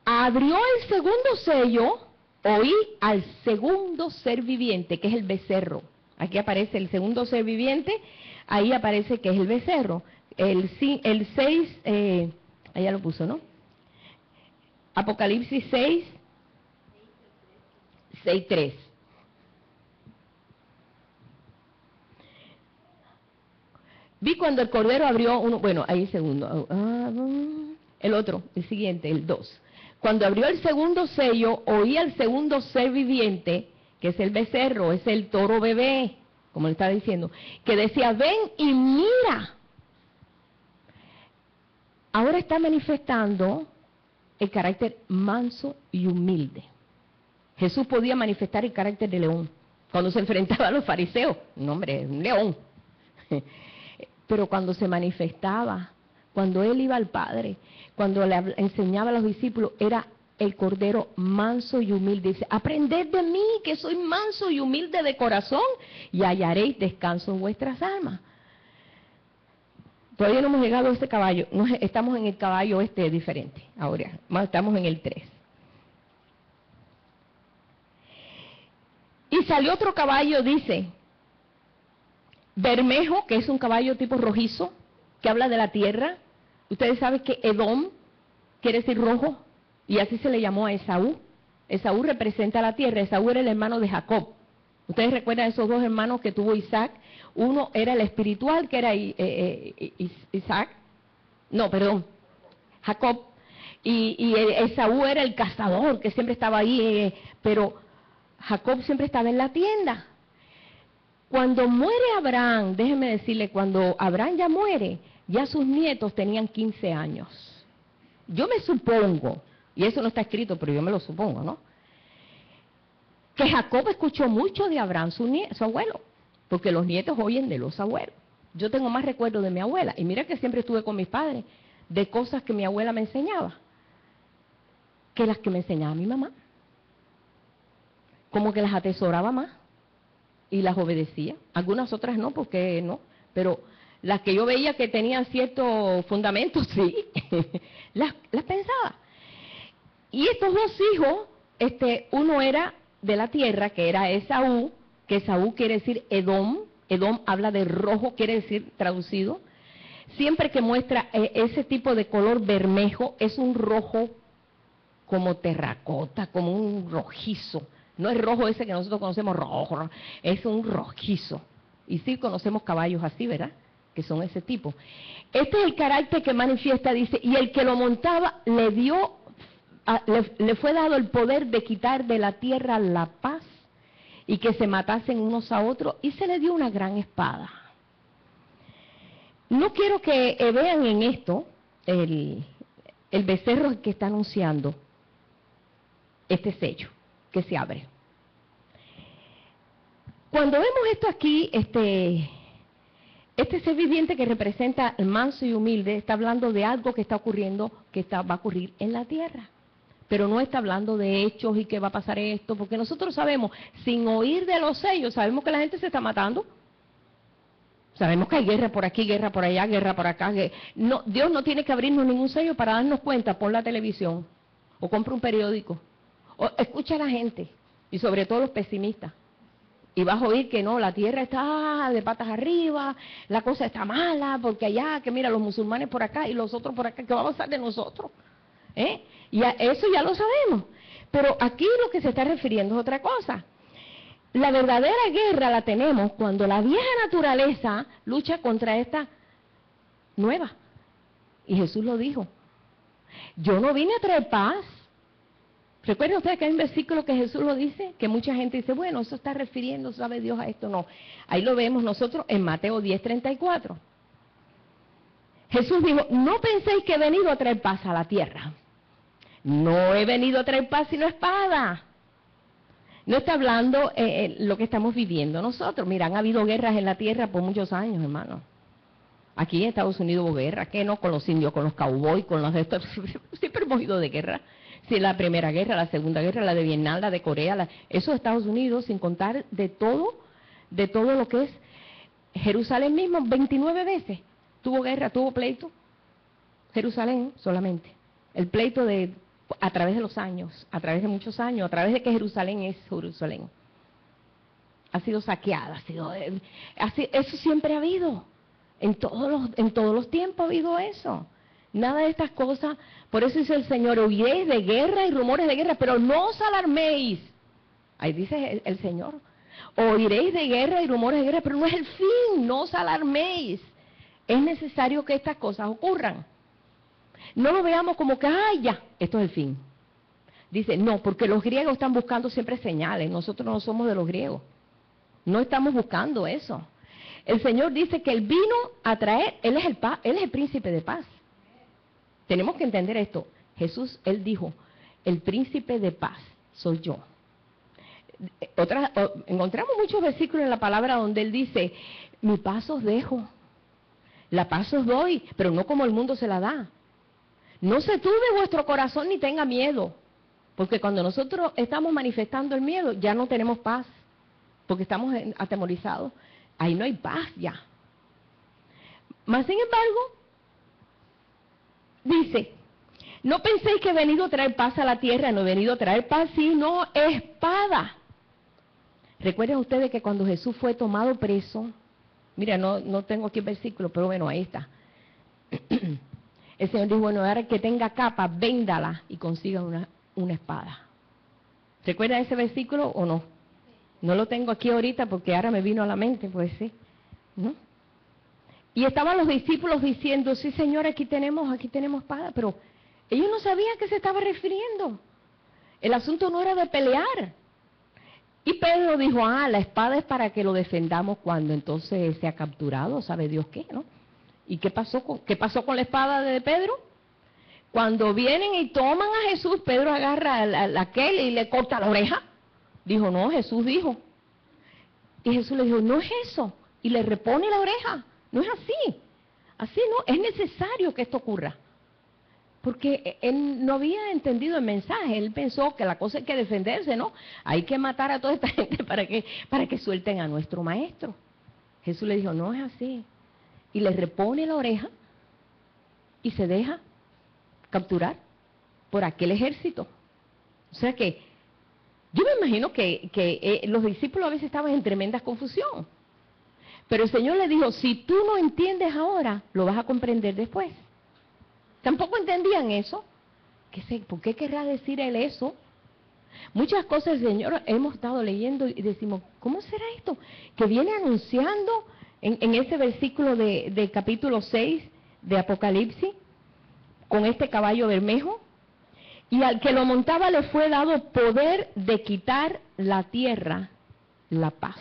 Speaker 1: abrió el segundo sello, oí al segundo ser viviente, que es el becerro. Aquí aparece el segundo ser viviente, ahí aparece que es el becerro. El 6, allá lo puso, ¿no? Apocalipsis 6, 6:3. Vi cuando el Cordero abrió uno, bueno, ahí segundo, el otro, el siguiente, el 2. Cuando abrió el segundo sello, oí al segundo ser viviente, que es el becerro, es el toro bebé, como le está diciendo, que decía, ven y mira. Ahora está manifestando el carácter manso y humilde. Jesús podía manifestar el carácter de león. Cuando se enfrentaba a los fariseos, no hombre, un león. Pero cuando se manifestaba, cuando Él iba al Padre, cuando le enseñaba a los discípulos, era el Cordero manso y humilde. Dice, aprended de mí, que soy manso y humilde de corazón, y hallaréis descanso en vuestras almas. Todavía no hemos llegado a este caballo, estamos en el caballo diferente, ahora estamos en el 3. Y salió otro caballo, dice, Bermejo, que es un caballo tipo rojizo, que habla de la tierra. Ustedes saben que Edom quiere decir rojo, y así se le llamó a Esaú. Esaú representa la tierra. Esaú era el hermano de Jacob. Ustedes recuerdan esos 2 hermanos que tuvo Isaac. Uno era el espiritual, que era Isaac. No, perdón, Jacob. Y Esaú era el cazador, que siempre estaba ahí, pero Jacob siempre estaba en la tienda. Cuando muere Abraham, déjeme decirle, cuando Abraham ya muere, ya sus nietos tenían 15 años. Yo me supongo, y eso no está escrito, pero yo me lo supongo, ¿no?, que Jacob escuchó mucho de Abraham, su abuelo, porque los nietos oyen de los abuelos. Yo tengo más recuerdos de mi abuela, y mira que siempre estuve con mis padres, de cosas que mi abuela me enseñaba, que las que me enseñaba mi mamá. Como que las atesoraba más y las obedecía. Algunas otras no, porque no, pero las que yo veía que tenían ciertos fundamentos, sí, las pensaba. Y estos dos hijos, uno era de la tierra, que era Esaú, que Esaú quiere decir Edom. Edom habla de rojo, quiere decir, traducido, siempre que muestra ese tipo de color bermejo, es un rojo como terracota, como un rojizo. No es rojo ese que nosotros conocemos, rojo, es un rojizo. Y sí conocemos caballos así, ¿verdad?, que son ese tipo. Este es el carácter que manifiesta, dice, y el que lo montaba le fue dado el poder de quitar de la tierra la paz y que se matasen unos a otros, y se le dio una gran espada. No quiero que vean en esto el becerro que está anunciando este sello que se abre. Cuando vemos esto aquí, este ser viviente que representa el manso y humilde, está hablando de algo que está ocurriendo, va a ocurrir en la tierra. Pero no está hablando de hechos y que va a pasar esto, porque nosotros sabemos, sin oír de los sellos, sabemos que la gente se está matando. Sabemos que hay guerra por aquí, guerra por allá, guerra por acá. No, Dios no tiene que abrirnos ningún sello para darnos cuenta. Pon la televisión, o compra un periódico, o escucha a la gente, y sobre todo los pesimistas. Y vas a oír que no, la tierra está de patas arriba, la cosa está mala, porque allá, que mira, los musulmanes por acá y los otros por acá, ¿qué va a pasar de nosotros? Y eso ya lo sabemos. Pero aquí lo que se está refiriendo es otra cosa. La verdadera guerra la tenemos cuando la vieja naturaleza lucha contra esta nueva. Y Jesús lo dijo. Yo no vine a traer paz. ¿Recuerdan ustedes que hay un versículo que Jesús lo dice? Que mucha gente dice, bueno, eso está refiriendo, ¿sabe Dios a esto? No. Ahí lo vemos nosotros en Mateo 10:34. Jesús dijo, no penséis que he venido a traer paz a la tierra. No he venido a traer paz sino espada. No está hablando lo que estamos viviendo nosotros. Mira, han habido guerras en la tierra por muchos años, hermano. Aquí en Estados Unidos hubo guerra, ¿qué no? Con los indios, con los cowboys, con los de estos. Siempre hemos ido de guerra. Sí, la primera guerra, la segunda guerra, la de Vietnam, la de Corea, eso de Estados Unidos, sin contar de todo lo que es Jerusalén mismo, 29 veces tuvo guerra, tuvo pleito. Jerusalén solamente. El pleito a través de los años, a través de muchos años, a través de que Jerusalén es Jerusalén. Ha sido saqueada, eso siempre ha habido. En todos los tiempos ha habido eso. Nada de estas cosas. Por eso dice el Señor, oiréis de guerra y rumores de guerra, pero no os alarméis. Ahí dice el Señor. Oiréis de guerra y rumores de guerra, pero no es el fin, no os alarméis. Es necesario que estas cosas ocurran. No lo veamos como que, ya, esto es el fin. Dice, no, porque los griegos están buscando siempre señales. Nosotros no somos de los griegos. No estamos buscando eso. El Señor dice que Él vino a traer, Él es el príncipe de paz. Tenemos que entender esto. Jesús, Él dijo, el príncipe de paz soy yo. Encontramos muchos versículos en la palabra donde Él dice, mi paz os dejo, la paz os doy, pero no como el mundo se la da. No se turbe vuestro corazón ni tenga miedo, porque cuando nosotros estamos manifestando el miedo, ya no tenemos paz, porque estamos atemorizados. Ahí no hay paz ya. Mas, sin embargo, dice, no penséis que he venido a traer paz a la tierra, no he venido a traer paz, sino espada. Recuerden ustedes que cuando Jesús fue tomado preso, mira, no tengo aquí el versículo, pero bueno, ahí está. El Señor dijo, bueno, ahora que tenga capa, véndala y consiga una espada. ¿Recuerdan ese versículo o no? No lo tengo aquí ahorita porque ahora me vino a la mente, pues sí, ¿no? Y estaban los discípulos diciendo, sí, Señor, aquí tenemos espada, pero ellos no sabían a qué se estaba refiriendo. El asunto no era de pelear. Y Pedro dijo, la espada es para que lo defendamos cuando entonces sea capturado, sabe Dios qué, ¿no? ¿Y qué pasó con la espada de Pedro? Cuando vienen y toman a Jesús, Pedro agarra a aquel y le corta la oreja. Dijo, no, Jesús dijo. Y Jesús le dijo, no es eso. Y le repone la oreja. No es así. Así no, es necesario que esto ocurra. Porque él no había entendido el mensaje. Él pensó que la cosa hay que defenderse, ¿no? Hay que matar a toda esta gente para que suelten a nuestro maestro. Jesús le dijo, no es así. Y le repone la oreja y se deja capturar por aquel ejército. O sea que yo me imagino que los discípulos a veces estaban en tremenda confusión. Pero el Señor le dijo, si tú no entiendes ahora, lo vas a comprender después. Tampoco entendían eso. ¿Por qué querrá decir él eso? Muchas cosas, Señor, hemos estado leyendo y decimos, ¿cómo será esto? Que viene anunciando en ese versículo de capítulo 6 de Apocalipsis, con este caballo bermejo, y al que lo montaba le fue dado poder de quitar la tierra, la paz.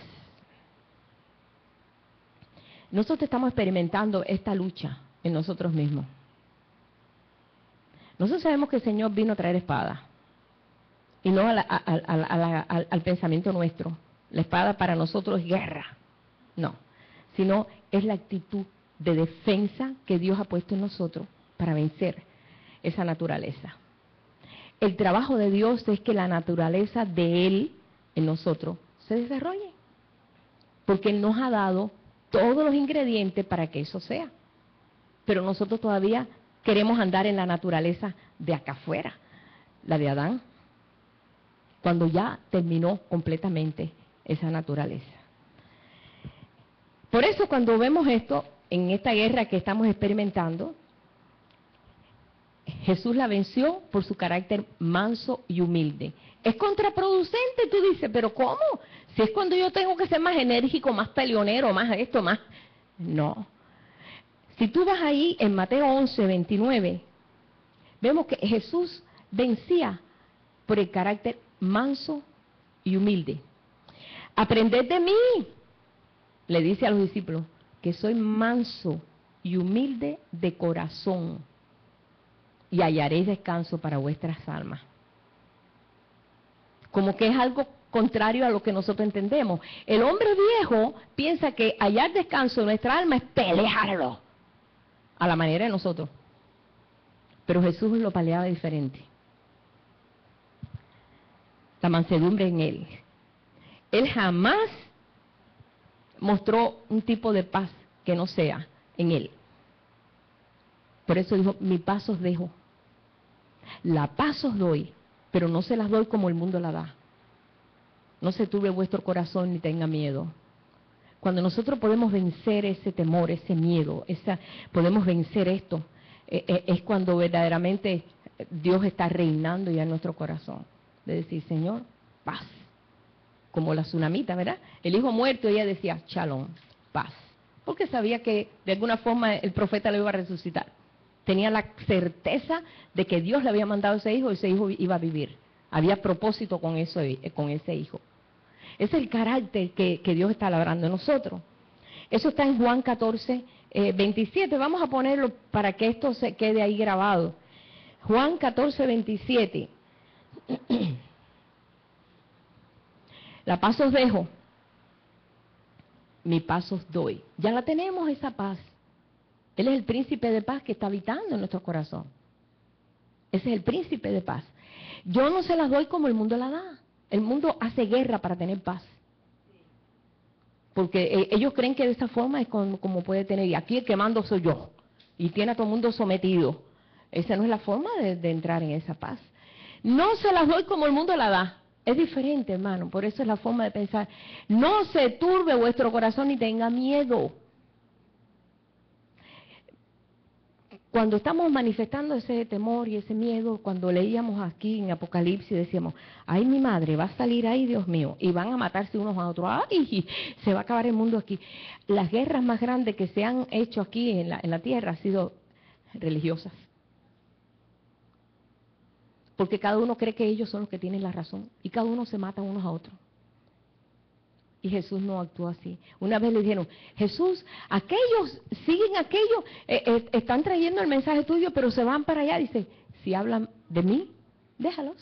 Speaker 1: Nosotros estamos experimentando esta lucha en nosotros mismos. Nosotros sabemos que el Señor vino a traer espada, y no al pensamiento nuestro. La espada para nosotros es guerra, no, sino es la actitud de defensa que Dios ha puesto en nosotros para vencer esa naturaleza. El trabajo de Dios es que la naturaleza de Él en nosotros se desarrolle, porque Él nos ha dado todos los ingredientes para que eso sea. Pero nosotros todavía queremos andar en la naturaleza de acá afuera, la de Adán, cuando ya terminó completamente esa naturaleza. Por eso cuando vemos esto, en esta guerra que estamos experimentando, Jesús la venció por su carácter manso y humilde. Es contraproducente, tú dices, pero ¿cómo? Si es cuando yo tengo que ser más enérgico, más peleonero, más esto, más... No. Si tú vas ahí en Mateo 11, 29, vemos que Jesús vencía por el carácter manso y humilde. Aprended de mí, le dice a los discípulos, que soy manso y humilde de corazón, y hallaréis descanso para vuestras almas. Como que es algo contrario a lo que nosotros entendemos. El hombre viejo piensa que hallar descanso en nuestra alma es pelearlo, a la manera de nosotros. Pero Jesús lo peleaba diferente. La mansedumbre en él. Él jamás mostró un tipo de paz que no sea en él. Por eso dijo, mi paz os dejo. La paz os doy, pero no se las doy como el mundo la da. No se turbe vuestro corazón ni tenga miedo. Cuando nosotros podemos vencer ese temor, ese miedo, podemos vencer esto, es cuando verdaderamente Dios está reinando ya en nuestro corazón. De decir, Señor, paz. Como la tsunamita, ¿verdad? El hijo muerto, ella decía, shalom, paz. Porque sabía que de alguna forma el profeta lo iba a resucitar. Tenía la certeza de que Dios le había mandado a ese hijo iba a vivir. Había propósito con ese hijo. Ese es el carácter que Dios está labrando en nosotros. Eso está en Juan 14, 27. Vamos a ponerlo para que esto se quede ahí grabado. Juan 14, 27. La paz os dejo, mi paz os doy. Ya la tenemos esa paz. Él es el príncipe de paz que está habitando en nuestro corazón. Ese es el príncipe de paz. Yo no se las doy como el mundo la da. El mundo hace guerra para tener paz. Porque ellos creen que de esa forma es como puede tener. Y aquí el que mando soy yo. Y tiene a todo el mundo sometido. Esa no es la forma de entrar en esa paz. No se las doy como el mundo la da. Es diferente, hermano. Por eso es la forma de pensar. No se turbe vuestro corazón ni tenga miedo. Cuando estamos manifestando ese temor y ese miedo, cuando leíamos aquí en Apocalipsis, decíamos, ay, mi madre, va a salir ahí, Dios mío, y van a matarse unos a otros, ay, se va a acabar el mundo aquí. Las guerras más grandes que se han hecho aquí en la tierra han sido religiosas. Porque cada uno cree que ellos son los que tienen la razón, y cada uno se mata unos a otros. Y Jesús no actuó así. Una vez le dijeron, Jesús, aquellos siguen aquello, están trayendo el mensaje tuyo, pero se van para allá. Dice, si hablan de mí, déjalos.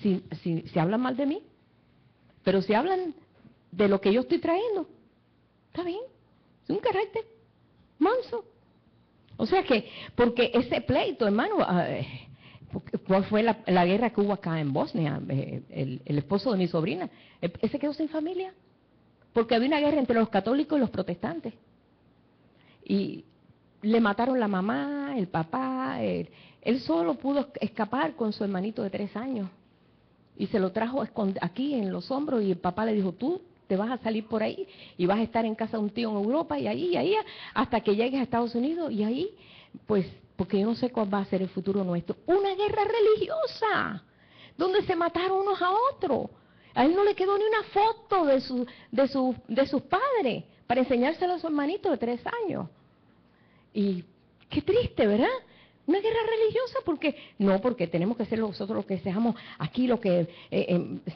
Speaker 1: Si hablan mal de mí, pero si hablan de lo que yo estoy trayendo, está bien. Es un carácter manso. O sea que, porque ese pleito, hermano, ¿cuál fue la guerra que hubo acá en Bosnia? El esposo de mi sobrina, ese quedó sin familia, porque había una guerra entre los católicos y los protestantes. Y le mataron la mamá, el papá, él solo pudo escapar con su hermanito de 3 años. Y se lo trajo aquí en los hombros y el papá le dijo, tú te vas a salir por ahí y vas a estar en casa de un tío en Europa y ahí, hasta que llegues a Estados Unidos y ahí, pues, porque yo no sé cuál va a ser el futuro nuestro. Una guerra religiosa, donde se mataron unos a otros. A él no le quedó ni una foto de sus padres para enseñárselo a su hermanito de 3 años. Y qué triste, ¿verdad? Una guerra religiosa, porque tenemos que ser nosotros los que seamos aquí, los que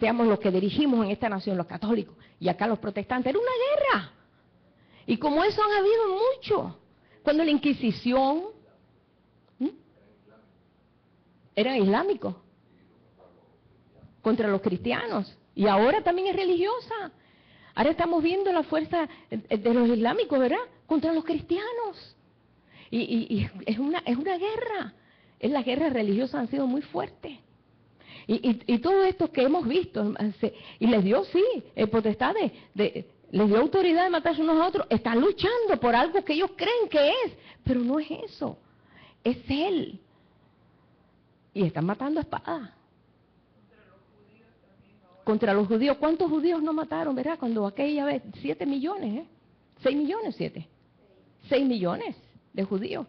Speaker 1: seamos los que dirigimos en esta nación, los católicos, y acá los protestantes. Era una guerra. Y como eso han habido mucho. Cuando la Inquisición eran islámicos contra los cristianos. Y ahora también es religiosa. Ahora estamos viendo la fuerza de los islámicos, ¿verdad? Contra los cristianos. Y es una guerra. Las guerras religiosas han sido muy fuertes. Y todo esto que hemos visto, y les dio, sí, potestad les dio autoridad de matarse unos a otros, están luchando por algo que ellos creen que es, pero no es eso, es Él. Y están matando a espada. Contra los judíos. ¿Cuántos judíos no mataron, verdad? Cuando aquella vez, 7 millones, 6 millones, 7. 6 millones de judíos.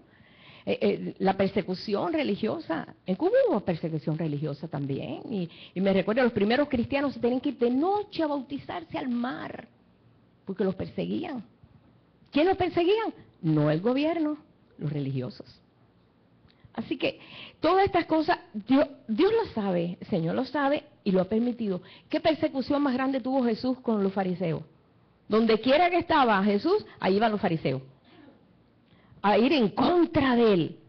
Speaker 1: La persecución religiosa, en Cuba hubo persecución religiosa también, y me recuerdo, los primeros cristianos se tenían que ir de noche a bautizarse al mar, porque los perseguían. ¿Quién los perseguían? No el gobierno, los religiosos. Así que todas estas cosas, Dios lo sabe, el Señor lo sabe y lo ha permitido. ¿Qué persecución más grande tuvo Jesús con los fariseos? Donde quiera que estaba Jesús, ahí iban los fariseos. A ir en contra de Él,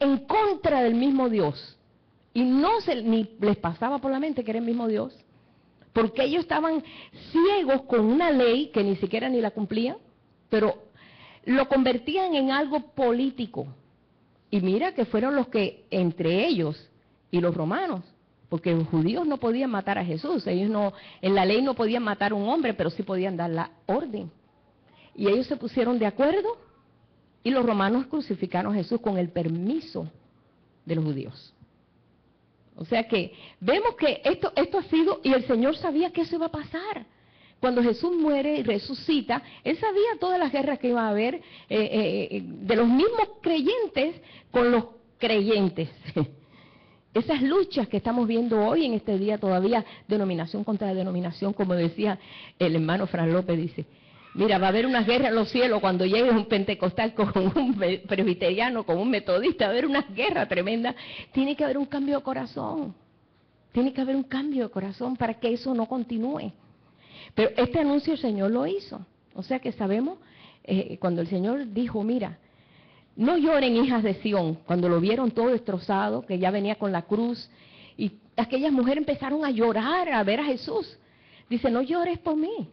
Speaker 1: en contra del mismo Dios. Y ni les pasaba por la mente que era el mismo Dios. Porque ellos estaban ciegos con una ley que ni siquiera ni la cumplían, pero lo convertían en algo político. Y mira que fueron los que, entre ellos y los romanos, porque los judíos no podían matar a Jesús, en la ley no podían matar a un hombre, pero sí podían dar la orden. Y ellos se pusieron de acuerdo y los romanos crucificaron a Jesús con el permiso de los judíos. O sea que vemos que esto ha sido, y el Señor sabía que eso iba a pasar. Cuando Jesús muere y resucita, Él sabía todas las guerras que iba a haber de los mismos creyentes con los creyentes. Esas luchas que estamos viendo hoy en este día todavía, denominación contra denominación, como decía el hermano Fran López, dice, mira, va a haber una guerra en los cielos cuando llegue un pentecostal con un presbiteriano, con un metodista, va a haber una guerra tremenda. Tiene que haber un cambio de corazón. Tiene que haber un cambio de corazón para que eso no continúe. Pero este anuncio el Señor lo hizo. O sea que sabemos, cuando el Señor dijo, mira, no lloren hijas de Sión, cuando lo vieron todo destrozado, que ya venía con la cruz, y aquellas mujeres empezaron a llorar a ver a Jesús. Dice, no llores por mí,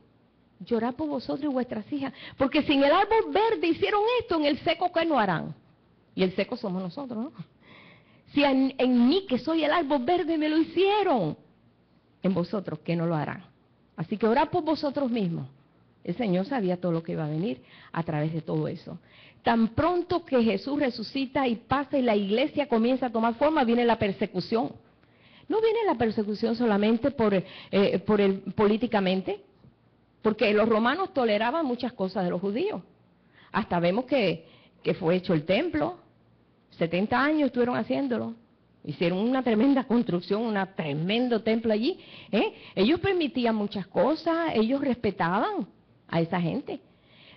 Speaker 1: llorad por vosotros y vuestras hijas, porque si en el árbol verde hicieron esto, en el seco, ¿qué no harán? Y el seco somos nosotros, ¿no? Si en mí, que soy el árbol verde, me lo hicieron, en vosotros, ¿qué no lo harán? Así que orad por vosotros mismos. El Señor sabía todo lo que iba a venir a través de todo eso. Tan pronto que Jesús resucita y pasa y la iglesia comienza a tomar forma, viene la persecución. No viene la persecución solamente políticamente, porque los romanos toleraban muchas cosas de los judíos. Hasta vemos que fue hecho el templo, 70 años estuvieron haciéndolo. Hicieron una tremenda construcción, un tremendo templo allí. Ellos permitían muchas cosas, ellos respetaban a esa gente.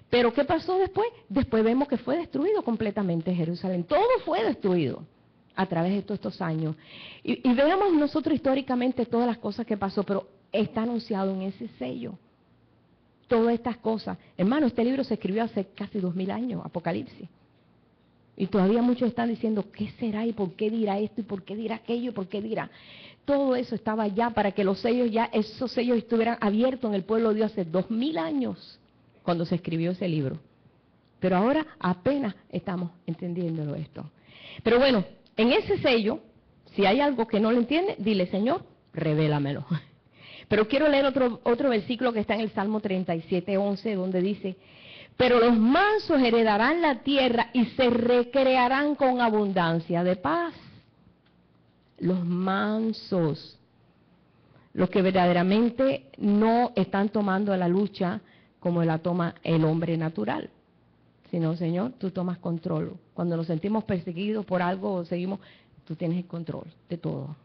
Speaker 1: Pero ¿qué pasó después? Después vemos que fue destruido completamente Jerusalén. Todo fue destruido a través de todos estos años. Y veamos nosotros históricamente todas las cosas que pasó, pero está anunciado en ese sello. Todas estas cosas. Hermano, este libro se escribió hace casi 2000 años, Apocalipsis. Y todavía muchos están diciendo, ¿qué será? ¿Y por qué dirá esto? ¿Y por qué dirá aquello? ¿Y por qué dirá? Todo eso estaba ya para que los sellos ya, esos sellos estuvieran abiertos en el pueblo de Dios hace 2000 años, cuando se escribió ese libro. Pero ahora apenas estamos entendiéndolo esto. Pero bueno, en ese sello, si hay algo que no lo entiende, dile, Señor, revélamelo. Pero quiero leer otro versículo que está en el Salmo 37:11, donde dice, pero los mansos heredarán la tierra y se recrearán con abundancia de paz. Los mansos, los que verdaderamente no están tomando la lucha como la toma el hombre natural. Sino, Señor, tú tomas control. Cuando nos sentimos perseguidos por algo, seguimos, tú tienes el control de todo.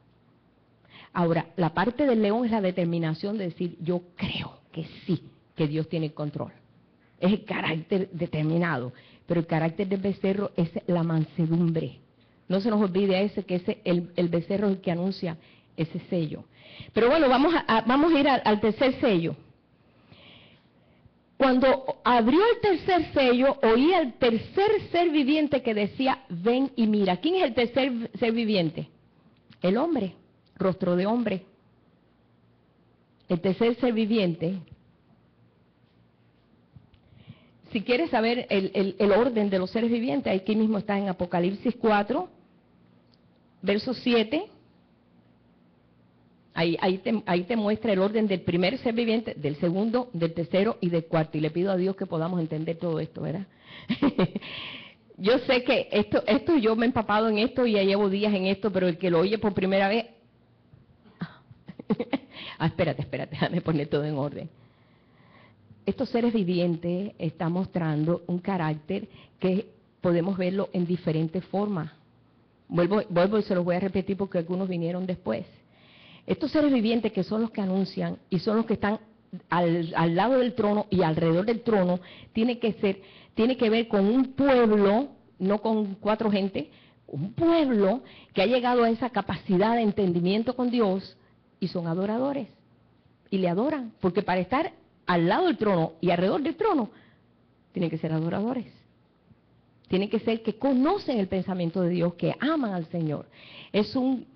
Speaker 1: Ahora, la parte del león es la determinación de decir, yo creo que sí, que Dios tiene el control. Es el carácter determinado, pero el carácter del becerro es la mansedumbre. No se nos olvide ese, que ese, el becerro es el que anuncia ese sello. Pero bueno, vamos a ir al tercer sello. Cuando abrió el tercer sello, oí al tercer ser viviente que decía, ven y mira. ¿Quién es el tercer ser viviente? El hombre, rostro de hombre. El tercer ser viviente. Si quieres saber el orden de los seres vivientes, aquí mismo está en Apocalipsis 4, verso 7. Ahí te muestra el orden del primer ser viviente, del segundo, del tercero y del cuarto. Y le pido a Dios que podamos entender todo esto, ¿verdad? Yo sé que esto yo me he empapado en esto y ya llevo días en esto, pero el que lo oye por primera vez... espérate, déjame poner todo en orden. Estos seres vivientes están mostrando un carácter que podemos verlo en diferentes formas. Vuelvo y se los voy a repetir porque algunos vinieron después. Estos seres vivientes que son los que anuncian y son los que están al lado del trono y alrededor del trono, tiene que ver con un pueblo, no con 4 gente, un pueblo que ha llegado a esa capacidad de entendimiento con Dios y son adoradores. Y le adoran, porque para estar al lado del trono y alrededor del trono, tienen que ser adoradores. Tienen que ser que conocen el pensamiento de Dios, que aman al Señor. Es un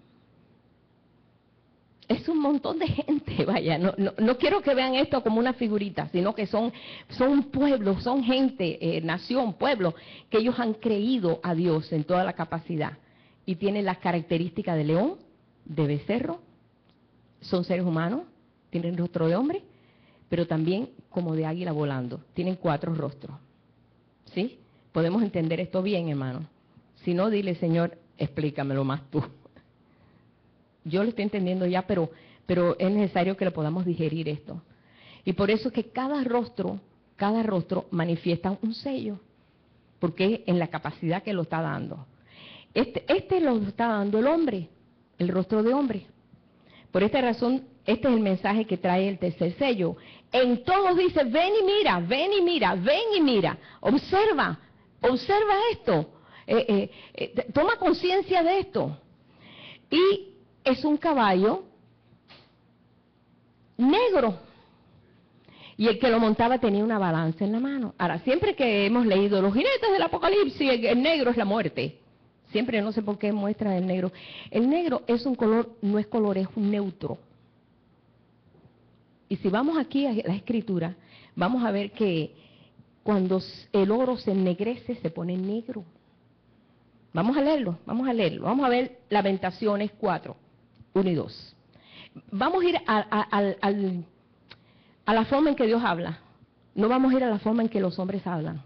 Speaker 1: montón de gente, vaya, no quiero que vean esto como una figurita, sino que son un pueblo, son gente, nación, pueblo, que ellos han creído a Dios en toda la capacidad y tienen las características de león, de becerro, son seres humanos, tienen rostro de hombre, pero también como de águila volando, tienen 4 rostros, ¿sí? Podemos entender esto bien, hermano. Si no, dile, Señor, explícamelo más tú. Yo lo estoy entendiendo ya, pero es necesario que lo podamos digerir esto. Y por eso es que cada rostro manifiesta un sello, porque es en la capacidad que lo está dando. Este lo está dando el hombre, el rostro de hombre. Por esta razón, este es el mensaje que trae el tercer sello. En todos dice, ven y mira, ven y mira, ven y mira. Observa esto. Toma conciencia de esto. Y es un caballo negro. Y el que lo montaba tenía una balanza en la mano. Ahora, siempre que hemos leído los jinetes del Apocalipsis, el negro es la muerte. Siempre, no sé por qué muestra el negro. El negro es un color, no es color, es un neutro. Y si vamos aquí a la escritura, vamos a ver que cuando el oro se ennegrece, se pone negro. Vamos a leerlo. Vamos a ver Lamentaciones 4, 1 y 2. Vamos a ir a la forma en que Dios habla. No vamos a ir a la forma en que los hombres hablan.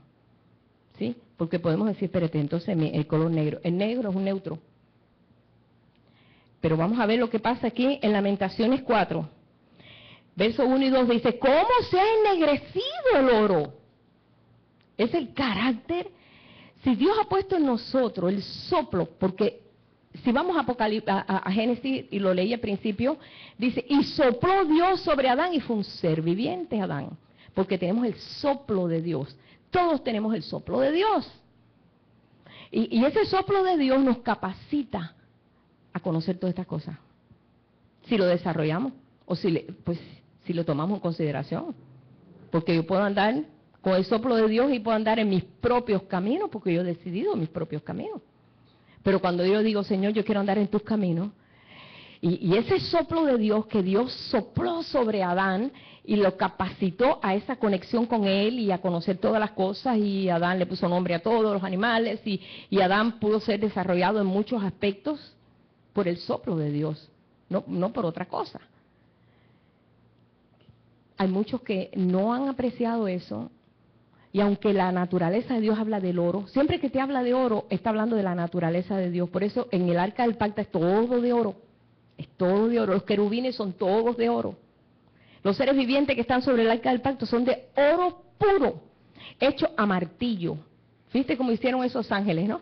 Speaker 1: ¿Sí? Porque podemos decir, espérate, entonces el color negro. El negro es un neutro. Pero vamos a ver lo que pasa aquí en Lamentaciones 4. Verso 1 y 2 dice, ¿cómo se ha ennegrecido el oro? Es el carácter. Si Dios ha puesto en nosotros el soplo, porque si vamos a Génesis, y lo leí al principio, dice, y sopló Dios sobre Adán y fue un ser viviente Adán, porque tenemos el soplo de Dios. Todos tenemos el soplo de Dios. Y ese soplo de Dios nos capacita a conocer todas estas cosas, si lo desarrollamos. o si lo tomamos en consideración. Porque yo puedo andar con el soplo de Dios y puedo andar en mis propios caminos, porque yo he decidido mis propios caminos. Pero cuando yo digo, Señor, yo quiero andar en tus caminos, y ese soplo de Dios que Dios sopló sobre Adán y lo capacitó a esa conexión con él y a conocer todas las cosas, y Adán le puso nombre a todos los animales, y Adán pudo ser desarrollado en muchos aspectos por el soplo de Dios, no por otra cosa. Hay muchos que no han apreciado eso, y aunque la naturaleza de Dios habla del oro, siempre que te habla de oro, está hablando de la naturaleza de Dios. Por eso en el arca del pacto es todo de oro, es todo de oro. Los querubines son todos de oro. Los seres vivientes que están sobre el arca del pacto son de oro puro, hecho a martillo. ¿Viste cómo hicieron esos ángeles, no?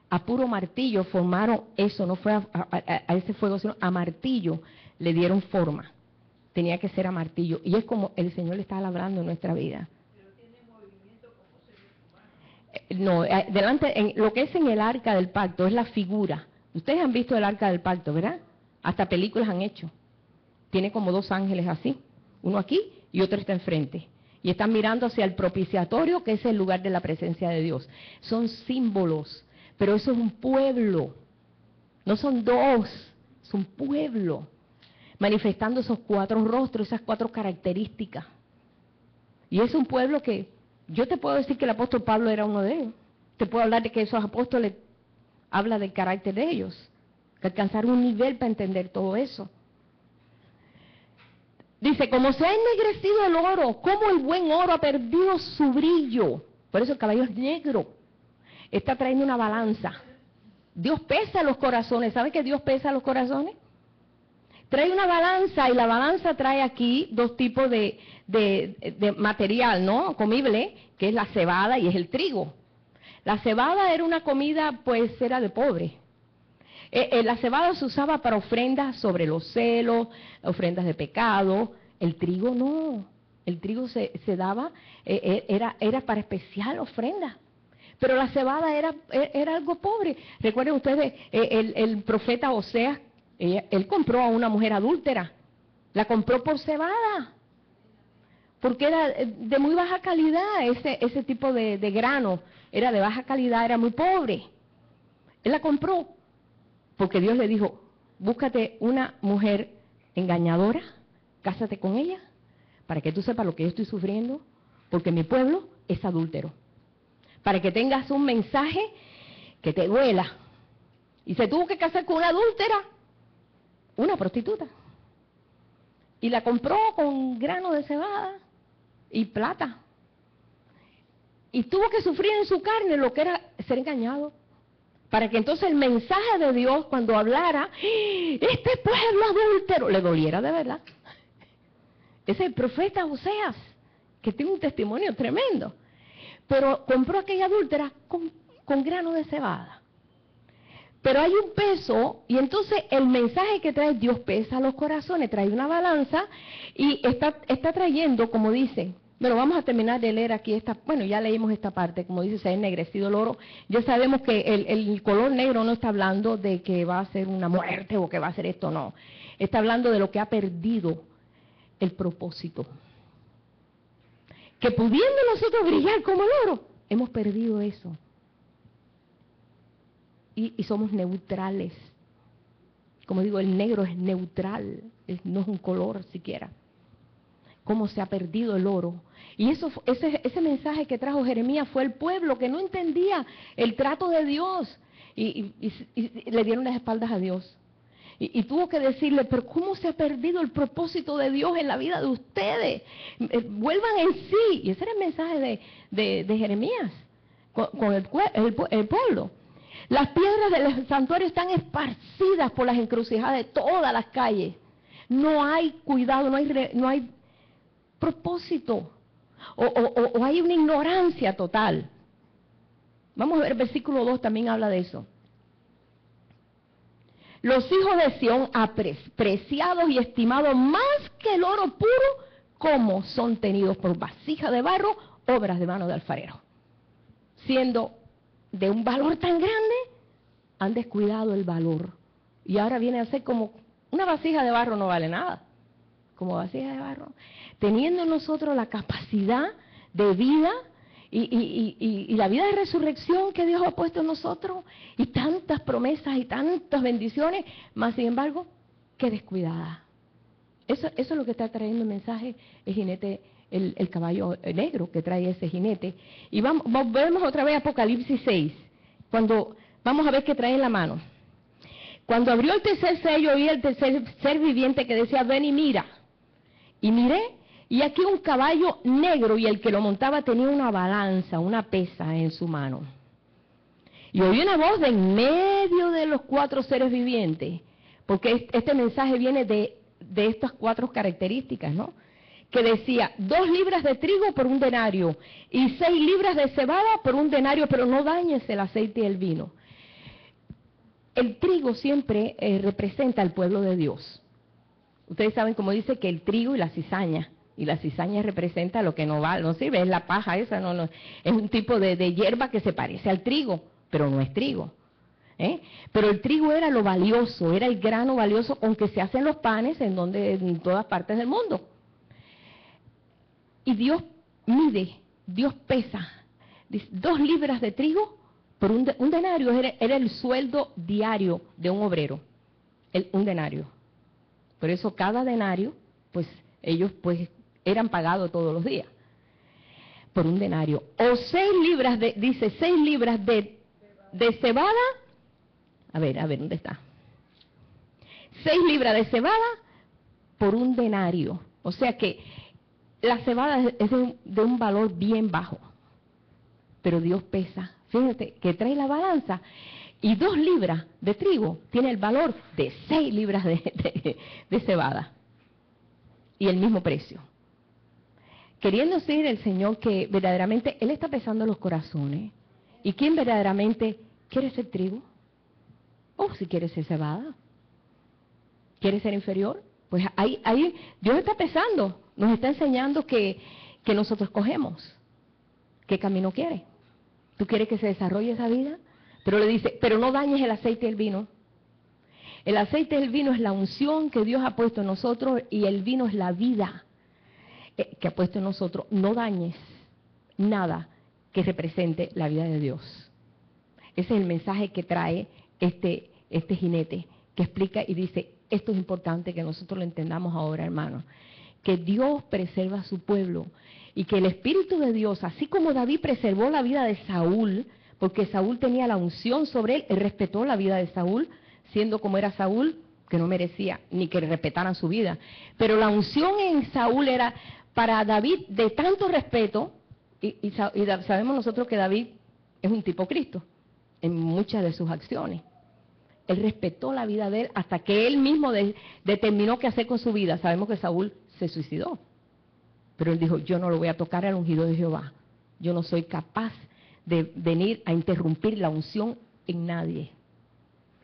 Speaker 1: A puro martillo formaron eso, no fue a ese fuego, sino a martillo le dieron forma. Tenía que ser a martillo. Y es como el Señor le está hablando en nuestra vida.
Speaker 2: Pero tiene movimiento como seres humanos.
Speaker 1: No, delante, en lo que es en el arca del pacto es la figura. Ustedes han visto el arca del pacto, ¿verdad? Hasta películas han hecho. Tiene como dos ángeles así, uno aquí y otro está enfrente. Y están mirando hacia el propiciatorio, que es el lugar de la presencia de Dios. Son símbolos, pero eso es un pueblo. No son dos, es un pueblo. Manifestando esos cuatro rostros, esas cuatro características. Y es un pueblo que, yo te puedo decir que el apóstol Pablo era uno de ellos. Te puedo hablar de que esos apóstoles habla del carácter de ellos, que alcanzaron un nivel para entender todo eso. Dice, como se ha ennegrecido el oro, como el buen oro ha perdido su brillo. Por eso el caballo es negro. Está trayendo una balanza. Dios pesa los corazones. ¿Saben que Dios pesa los corazones? Trae una balanza, y la balanza trae aquí dos tipos de material, ¿no? Comible, que es la cebada y es el trigo. La cebada era una comida, pues era de pobre. La cebada se usaba para ofrendas sobre los celos, ofrendas de pecado. El trigo no. El trigo se daba, era para especial ofrenda. Pero la cebada era algo pobre. Recuerden ustedes, el profeta Oseas, él compró a una mujer adúltera, la compró por cebada, porque era de muy baja calidad, ese tipo de grano, era de baja calidad, era muy pobre. Él la compró, porque Dios le dijo, búscate una mujer engañadora, cásate con ella, para que tú sepas lo que yo estoy sufriendo, porque mi pueblo es adúltero, para que tengas un mensaje que te duela. Y se tuvo que casar con una adúltera, una prostituta, y la compró con grano de cebada y plata, y tuvo que sufrir en su carne lo que era ser engañado, para que entonces el mensaje de Dios, cuando hablara, este pueblo adúltero, le doliera de verdad. Ese es el profeta Oseas, que tiene un testimonio tremendo, pero compró a aquella adúltera con grano de cebada. Pero hay un peso, y entonces el mensaje que trae Dios pesa los corazones, trae una balanza, y está trayendo, como dice, bueno, vamos a terminar de leer aquí bueno, ya leímos esta parte, como dice, se ha ennegrecido el oro. Ya sabemos que el color negro no está hablando de que va a ser una muerte o que va a ser esto, no. Está hablando de lo que ha perdido el propósito. Que pudiendo nosotros brillar como el oro, hemos perdido eso. Y somos neutrales. Como digo, el negro es neutral, no es un color siquiera. Cómo se ha perdido el oro. Y ese mensaje que trajo Jeremías fue el pueblo que no entendía el trato de Dios y le dieron las espaldas a Dios. Y tuvo que decirle, pero ¿cómo se ha perdido el propósito de Dios en la vida de ustedes? Vuelvan en sí. Y ese era el mensaje de Jeremías con el pueblo. Las piedras del santuario están esparcidas por las encrucijadas de todas las calles. No hay cuidado, no hay propósito. O hay una ignorancia total. Vamos a ver, el versículo 2 también habla de eso. Los hijos de Sión, apreciados y estimados más que el oro puro, como son tenidos por vasija de barro, obras de mano de alfarero. Siendo de un valor tan grande, han descuidado el valor. Y ahora viene a ser como una vasija de barro, no vale nada. como vasijas de barro, teniendo nosotros la capacidad de vida y la vida de resurrección que Dios ha puesto en nosotros, y tantas promesas y tantas bendiciones, más sin embargo, que descuidada. Eso es lo que está trayendo el mensaje, el jinete, el caballo negro que trae ese jinete. Y vemos otra vez Apocalipsis 6, cuando vamos a ver qué trae en la mano. Cuando abrió el tercer sello, oí el tercer ser viviente que decía, ven y mira. Y miré, y aquí un caballo negro, y el que lo montaba tenía una balanza, una pesa en su mano. Y oí una voz de en medio de los 4 seres vivientes, porque este mensaje viene de estas 4 características, ¿no? Que decía, 2 libras de trigo por 1 denario, y 6 libras de cebada por 1 denario, pero no dañes el aceite y el vino. El trigo siempre representa al pueblo de Dios. Ustedes saben cómo dice que el trigo y la cizaña representa lo que no sirve, es la paja esa, no, es un tipo de hierba que se parece al trigo, pero no es trigo. Pero el trigo era lo valioso, era el grano valioso con que se hacen los panes en todas partes del mundo. Y Dios mide, Dios pesa, dice, 2 libras de trigo por un denario, era el sueldo diario de un obrero, un denario. Por eso cada denario, pues ellos pues eran pagados todos los días, por un denario. O 6 libras dice 6 libras de cebada, a ver, ¿dónde está? 6 libras de cebada por 1 denario. O sea que la cebada es de un valor bien bajo, pero Dios pesa. Fíjate que trae la balanza, y 2 libras de trigo tiene el valor de 6 libras de cebada, y el mismo precio. Queriendo decir el Señor que verdaderamente Él está pesando los corazones, y quién verdaderamente quiere ser trigo, o si quiere ser cebada, quiere ser inferior, pues ahí Dios está pesando, nos está enseñando que nosotros cogemos, qué camino quiere. ¿Tú quieres que se desarrolle esa vida? Pero le dice, pero no dañes el aceite y el vino. El aceite y el vino es la unción que Dios ha puesto en nosotros, y el vino es la vida que ha puesto en nosotros. No dañes nada que represente la vida de Dios. Ese es el mensaje que trae este jinete, que explica y dice, esto es importante que nosotros lo entendamos ahora, hermanos, que Dios preserva a su pueblo, y que el Espíritu de Dios, así como David preservó la vida de Saúl, porque Saúl tenía la unción sobre él respetó la vida de Saúl, siendo como era Saúl, que no merecía ni que respetaran su vida. Pero la unción en Saúl era para David de tanto respeto, y sabemos nosotros que David es un tipo Cristo en muchas de sus acciones. Él respetó la vida de él hasta que él mismo determinó qué hacer con su vida. Sabemos que Saúl se suicidó. Pero él dijo, yo no lo voy a tocar al ungido de Jehová. Yo no soy capaz de venir a interrumpir la unción en nadie.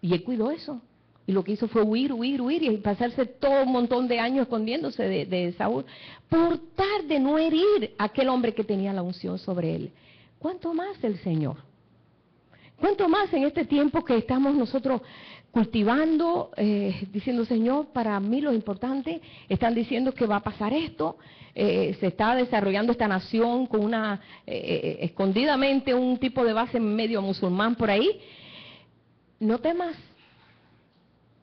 Speaker 1: Y él cuidó eso. Y lo que hizo fue huir y pasarse todo un montón de años escondiéndose de Saúl, por tal de no herir a aquel hombre que tenía la unción sobre él. ¿Cuánto más el Señor? ¿Cuánto más en este tiempo que estamos nosotros cultivando, diciendo, Señor, para mí lo importante, están diciendo que va a pasar esto, se está desarrollando esta nación con escondidamente un tipo de base medio musulmán por ahí? No temas,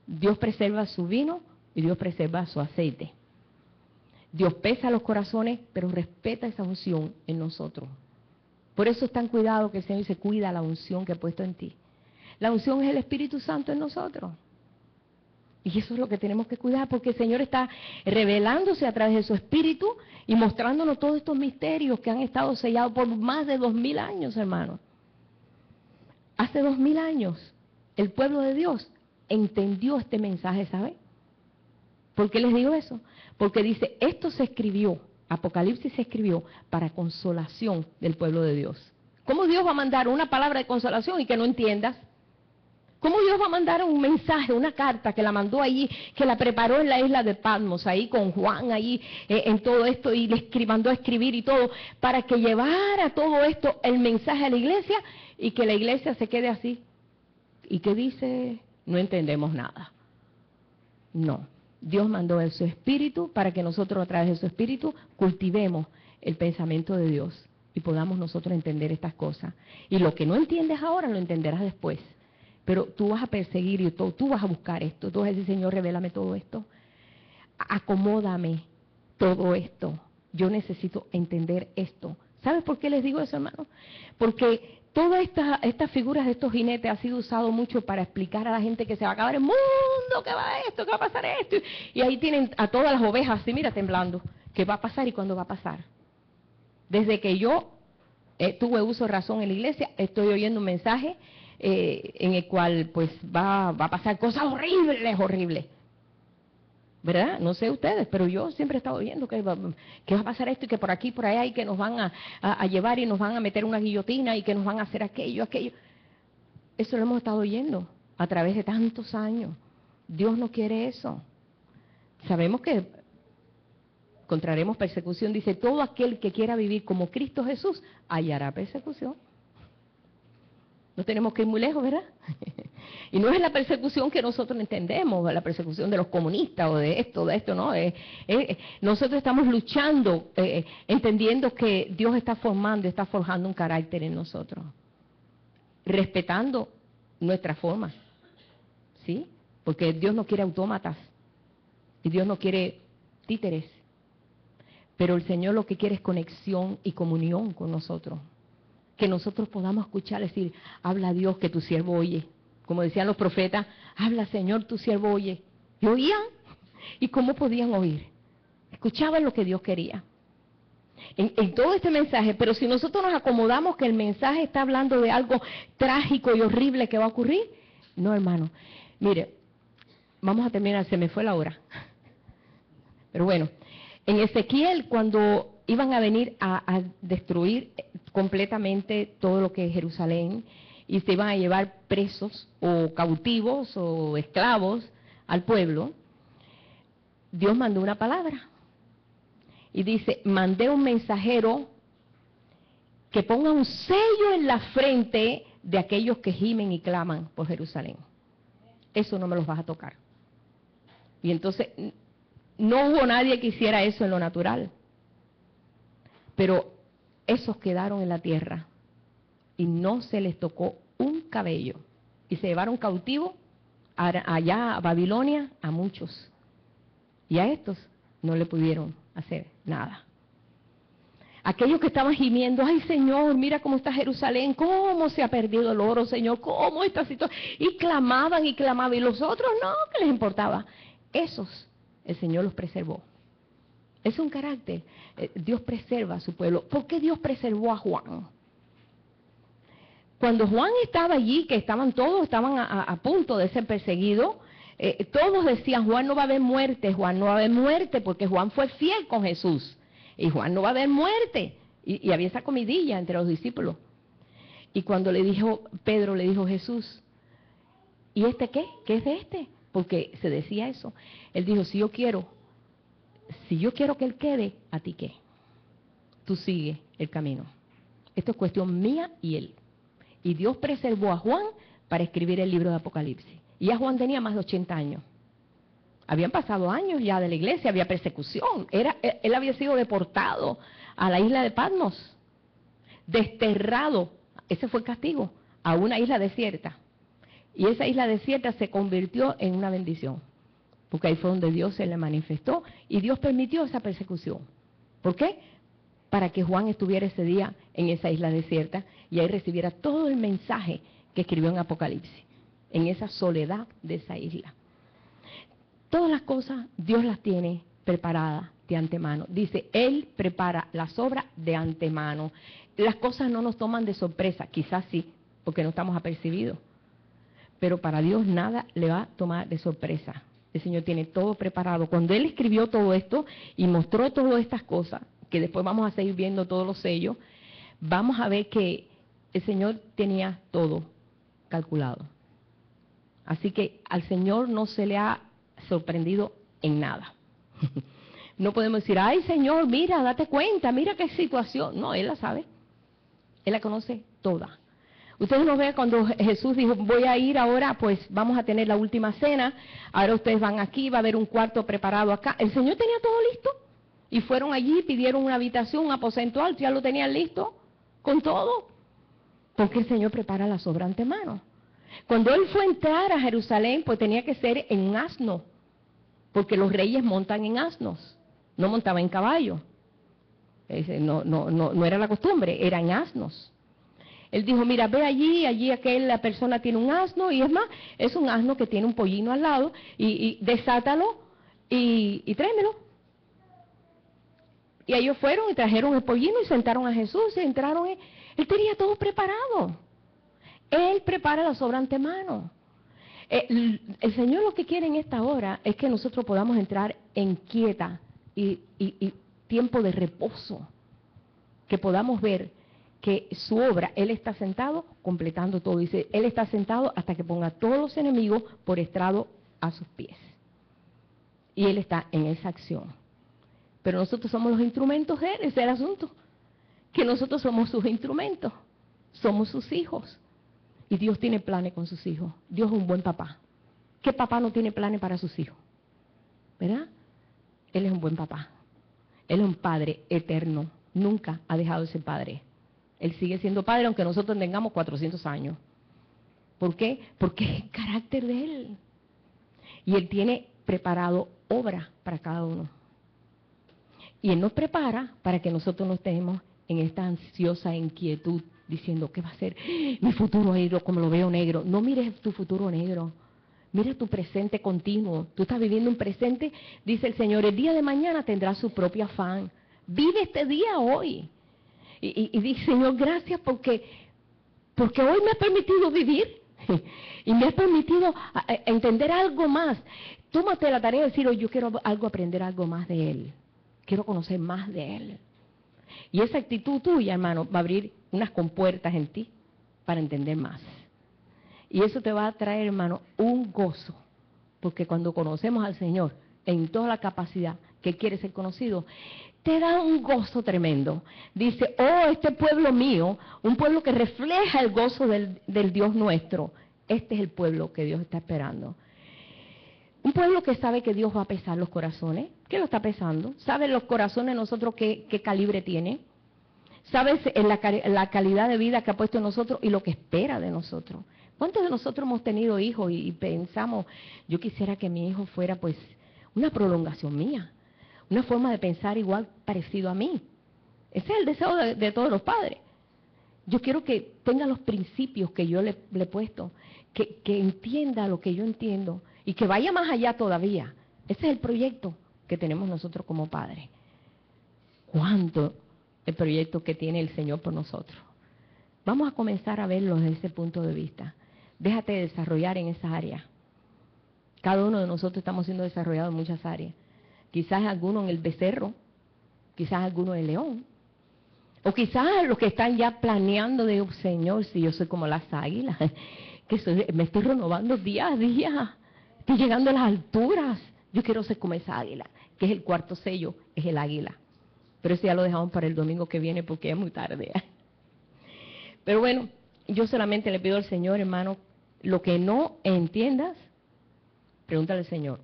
Speaker 1: Dios preserva su vino y Dios preserva su aceite. Dios pesa los corazones, pero respeta esa unción en nosotros. Por eso es tan cuidado que el Señor dice, cuida la unción que he puesto en ti. La unción es el Espíritu Santo en nosotros. Y eso es lo que tenemos que cuidar, porque el Señor está revelándose a través de su Espíritu y mostrándonos todos estos misterios que han estado sellados por más de 2000 años, hermanos. Hace 2000 años, el pueblo de Dios entendió este mensaje, ¿sabe? ¿Por qué les digo eso? Porque dice, esto se escribió, Apocalipsis se escribió para consolación del pueblo de Dios. ¿Cómo Dios va a mandar una palabra de consolación y que no entiendas? ¿Cómo Dios va a mandar un mensaje, una carta que la mandó allí, que la preparó en la isla de Patmos, ahí con Juan, ahí en todo esto, y le mandó a escribir y todo, para que llevara todo esto, el mensaje a la iglesia, y que la iglesia se quede así? ¿Y qué dice? No entendemos nada. No. Dios mandó a su Espíritu para que nosotros a través de su Espíritu cultivemos el pensamiento de Dios y podamos nosotros entender estas cosas. Y lo que no entiendes ahora lo entenderás después. Pero tú vas a perseguir y tú vas a buscar esto. Tú vas a decir, Señor, revélame todo esto. Acomódame todo esto. Yo necesito entender esto. ¿Sabes por qué les digo eso, hermano? Porque todas estas figuras de estos jinetes ha sido usado mucho para explicar a la gente que se va a acabar el mundo, que va esto, que va a pasar esto. Y ahí tienen a todas las ovejas así, mira, temblando. ¿Qué va a pasar y cuándo va a pasar? Desde que yo tuve uso de razón en la iglesia, estoy oyendo un mensaje en el cual pues va a pasar cosas horribles. ¿Verdad? No sé ustedes, pero yo siempre he estado oyendo que va a pasar esto y que por aquí y por allá y que nos van a llevar y nos van a meter una guillotina y que nos van a hacer aquello. Eso lo hemos estado oyendo a través de tantos años. Dios no quiere eso. Sabemos que encontraremos persecución. Dice, todo aquel que quiera vivir como Cristo Jesús hallará persecución. No tenemos que ir muy lejos, ¿verdad? Y no es la persecución que nosotros entendemos, la persecución de los comunistas o de esto, no. Nosotros estamos luchando, entendiendo que Dios está forjando un carácter en nosotros, respetando nuestra forma, ¿sí? Porque Dios no quiere autómatas y Dios no quiere títeres, pero el Señor lo que quiere es conexión y comunión con nosotros. Que nosotros podamos escuchar, decir, habla Dios que tu siervo oye. Como decían los profetas, habla Señor, tu siervo oye. ¿Y oían? ¿Y cómo podían oír? Escuchaban lo que Dios quería. En todo este mensaje, pero si nosotros nos acomodamos que el mensaje está hablando de algo trágico y horrible que va a ocurrir, no, hermano. Mire, vamos a terminar, se me fue la hora. Pero bueno, en Ezequiel, cuando iban a venir a destruir completamente todo lo que es Jerusalén y se iban a llevar presos o cautivos o esclavos al pueblo, Dios mandó una palabra y dice, mandé un mensajero que ponga un sello en la frente de aquellos que gimen y claman por Jerusalén. Eso no me los vas a tocar. Y entonces no hubo nadie que hiciera eso en lo natural. Pero esos quedaron en la tierra y no se les tocó un cabello. Y se llevaron cautivos allá a Babilonia a muchos. Y a estos no le pudieron hacer nada. Aquellos que estaban gimiendo, ay Señor, mira cómo está Jerusalén, cómo se ha perdido el oro, Señor, cómo está situación. Y clamaban. Y los otros no, ¿qué les importaba? Esos, el Señor los preservó. Es un carácter. Dios preserva a su pueblo. ¿Por qué Dios preservó a Juan? Cuando Juan estaba allí, que estaban a punto de ser perseguidos, todos decían, Juan no va a haber muerte, porque Juan fue fiel con Jesús. Y Juan no va a haber muerte. Y había esa comidilla entre los discípulos. Y cuando Pedro le dijo Jesús, ¿y este qué? ¿Qué es de este? Porque se decía eso. Él dijo, si yo quiero que él quede, ¿a ti qué? Tú sigue el camino. Esto es cuestión mía y él. Y Dios preservó a Juan para escribir el libro de Apocalipsis. Y ya Juan tenía más de 80 años. Habían pasado años ya de la iglesia, había persecución. Él había sido deportado a la isla de Patmos, desterrado, ese fue el castigo, a una isla desierta. Y esa isla desierta se convirtió en una bendición. Porque ahí fue donde Dios se le manifestó y Dios permitió esa persecución. ¿Por qué? Para que Juan estuviera ese día en esa isla desierta y ahí recibiera todo el mensaje que escribió en Apocalipsis, en esa soledad de esa isla. Todas las cosas Dios las tiene preparadas de antemano. Dice, Él prepara las obras de antemano. Las cosas no nos toman de sorpresa, quizás sí, porque no estamos apercibidos. Pero para Dios nada le va a tomar de sorpresa. El Señor tiene todo preparado. Cuando Él escribió todo esto y mostró todas estas cosas, que después vamos a seguir viendo todos los sellos, vamos a ver que el Señor tenía todo calculado. Así que al Señor no se le ha sorprendido en nada. No podemos decir, ay Señor, mira, date cuenta, mira qué situación. No, Él la sabe. Él la conoce toda. Ustedes no ven cuando Jesús dijo, voy a ir ahora, pues vamos a tener la última cena, ahora ustedes van aquí, va a haber un cuarto preparado acá. El Señor tenía todo listo. Y fueron allí, pidieron una habitación, un aposento alto, ya lo tenían listo, con todo. Porque el Señor prepara la obras antemano. Cuando Él fue a entrar a Jerusalén, pues tenía que ser en un asno. Porque los reyes montan en asnos, no montaban en caballo. No era la costumbre, eran asnos. Él dijo, mira, ve allí la persona tiene un asno, y es más, es un asno que tiene un pollino al lado, y desátalo y tráemelo. Y ellos fueron y trajeron el pollino y sentaron a Jesús y entraron. Él tenía todo preparado. Él prepara las obras antemano. El Señor lo que quiere en esta hora es que nosotros podamos entrar en quieta y tiempo de reposo. Que podamos ver que su obra, Él está sentado completando todo. Dice, Él está sentado hasta que ponga a todos los enemigos por estrado a sus pies. Y Él está en esa acción. Pero nosotros somos los instrumentos de Él, ese es el asunto. Que nosotros somos sus instrumentos, somos sus hijos. Y Dios tiene planes con sus hijos. Dios es un buen papá. ¿Qué papá no tiene planes para sus hijos? ¿Verdad? Él es un buen papá. Él es un padre eterno. Nunca ha dejado de ser padre. Él sigue siendo padre aunque nosotros tengamos 400 años. ¿Por qué? Porque es el carácter de Él. Y Él tiene preparado obra para cada uno. Y Él nos prepara para que nosotros no estemos en esta ansiosa inquietud diciendo, ¿qué va a ser? Mi futuro negro, como lo veo negro. No mires tu futuro negro. Mira tu presente continuo. Tú estás viviendo un presente, dice el Señor, el día de mañana tendrá su propio afán. Vive este día hoy. Y dice, Señor, gracias porque hoy me ha permitido vivir. Y me ha permitido entender algo más. Tómate la tarea de decir, hoy yo quiero aprender algo más de Él. Quiero conocer más de Él. Y esa actitud tuya, hermano, va a abrir unas compuertas en ti para entender más. Y eso te va a traer, hermano, un gozo. Porque cuando conocemos al Señor en toda la capacidad que quiere ser conocido, te da un gozo tremendo. Dice, oh, este pueblo mío, un pueblo que refleja el gozo del Dios nuestro. Este es el pueblo que Dios está esperando. Un pueblo que sabe que Dios va a pesar los corazones. ¿Qué lo está pesando? ¿Sabe los corazones de nosotros qué calibre tiene? ¿Sabes la calidad de vida que ha puesto en nosotros y lo que espera de nosotros? ¿Cuántos de nosotros hemos tenido hijos y pensamos, yo quisiera que mi hijo fuera pues una prolongación mía? Una forma de pensar igual parecido a mí. Ese es el deseo de todos los padres. Yo quiero que tenga los principios que yo le he puesto, que entienda lo que yo entiendo y que vaya más allá todavía. Ese es el proyecto que tenemos nosotros como padres. ¿Cuánto el proyecto que tiene el Señor por nosotros? Vamos a comenzar a verlo desde ese punto de vista. Déjate desarrollar en esa área. Cada uno de nosotros estamos siendo desarrollados en muchas áreas. Quizás alguno en el becerro, quizás alguno en el león. O quizás los que están ya planeando de, oh, Señor, si yo soy como las águilas, que me estoy renovando día a día, estoy llegando a las alturas. Yo quiero ser como esa águila, que es el cuarto sello, es el águila. Pero eso ya lo dejamos para el domingo que viene porque es muy tarde. Pero bueno, yo solamente le pido al Señor, hermano, lo que no entiendas, pregúntale al Señor.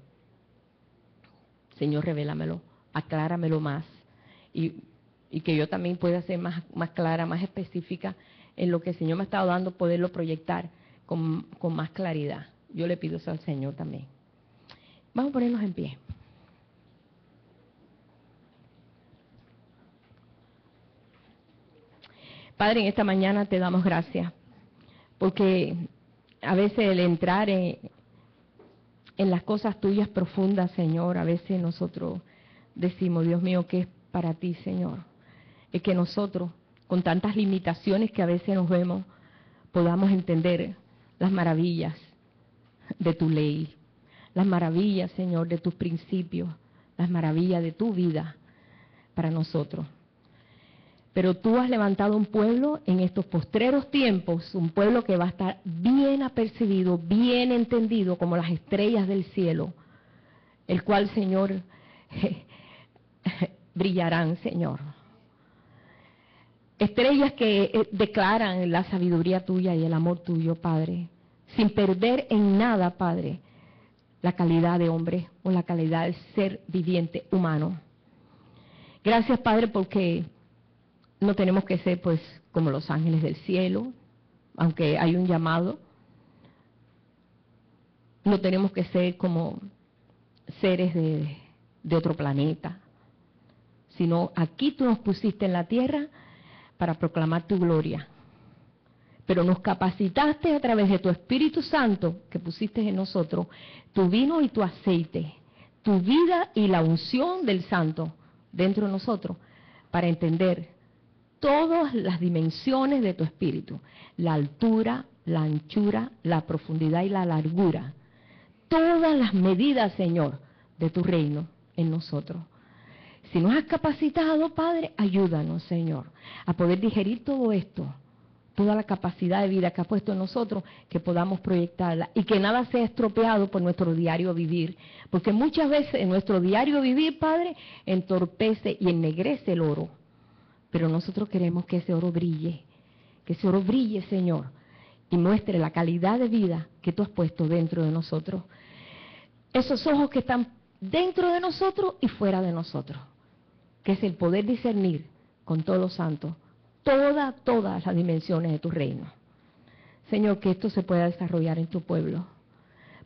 Speaker 1: Señor, revélamelo, acláramelo más. Y que yo también pueda ser más clara, más específica en lo que el Señor me ha estado dando, poderlo proyectar con más claridad. Yo le pido eso al Señor también. Vamos a ponernos en pie. Padre, en esta mañana te damos gracias, porque a veces el entrar en las cosas tuyas profundas, Señor, a veces nosotros decimos, Dios mío, ¿qué es para ti, Señor? Es que nosotros, con tantas limitaciones que a veces nos vemos, podamos entender las maravillas de tu ley, las maravillas, Señor, de tus principios, las maravillas de tu vida para nosotros. Pero tú has levantado un pueblo en estos postreros tiempos, un pueblo que va a estar bien apercibido, bien entendido como las estrellas del cielo, el cual, Señor, brillarán, Señor. Estrellas que declaran la sabiduría tuya y el amor tuyo, Padre, sin perder en nada, Padre, la calidad de hombre o la calidad del ser viviente humano. Gracias, Padre, porque no tenemos que ser, pues, como los ángeles del cielo, aunque hay un llamado. No tenemos que ser como seres de otro planeta, sino aquí tú nos pusiste en la tierra para proclamar tu gloria. Pero nos capacitaste a través de tu Espíritu Santo que pusiste en nosotros, tu vino y tu aceite, tu vida y la unción del Santo dentro de nosotros, para entender todas las dimensiones de tu Espíritu, la altura, la anchura, la profundidad y la largura, todas las medidas, Señor, de tu reino en nosotros. Si nos has capacitado, Padre, ayúdanos, Señor, a poder digerir todo esto, toda la capacidad de vida que has puesto en nosotros, que podamos proyectarla y que nada sea estropeado por nuestro diario vivir. Porque muchas veces en nuestro diario vivir, Padre, entorpece y ennegrece el oro. Pero nosotros queremos que ese oro brille, Señor, y muestre la calidad de vida que tú has puesto dentro de nosotros. Esos ojos que están dentro de nosotros y fuera de nosotros, que es el poder discernir con todos los santos todas las dimensiones de tu reino. Señor, que esto se pueda desarrollar en tu pueblo.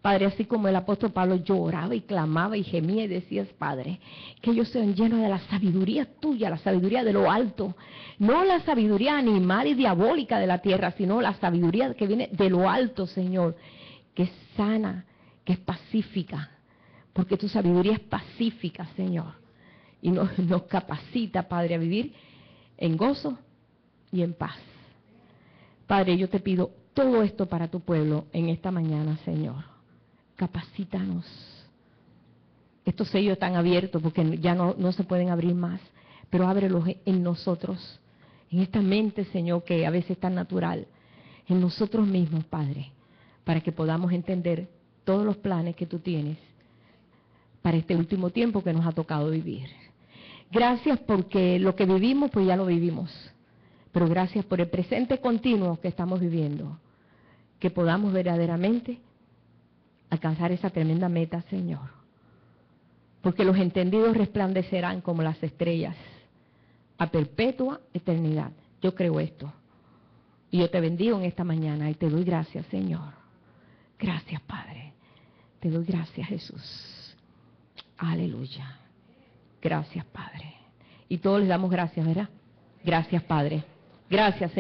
Speaker 1: Padre, así como el apóstol Pablo lloraba y clamaba y gemía y decía, Padre, que ellos sean llenos de la sabiduría tuya, la sabiduría de lo alto, no la sabiduría animal y diabólica de la tierra, sino la sabiduría que viene de lo alto, Señor, que es sana, que es pacífica, porque tu sabiduría es pacífica, Señor, y nos capacita, Padre, a vivir en gozo y en paz. Padre, yo te pido todo esto para tu pueblo en esta mañana, Señor. Capacítanos. Estos sellos están abiertos porque ya no se pueden abrir más, pero ábrelos en nosotros, en esta mente, Señor, que a veces es tan natural, en nosotros mismos, Padre, para que podamos entender todos los planes que tú tienes para este último tiempo que nos ha tocado vivir. Gracias porque lo que vivimos, pues ya lo vivimos, pero gracias por el presente continuo que estamos viviendo, que podamos verdaderamente alcanzar esa tremenda meta, Señor, porque los entendidos resplandecerán como las estrellas a perpetua eternidad. Yo creo esto, y yo te bendigo en esta mañana y te doy gracias, Señor. Gracias, Padre, te doy gracias, Jesús. Aleluya. Gracias, Padre. Y todos les damos gracias, ¿verdad? Gracias, Padre. Gracias, Señor.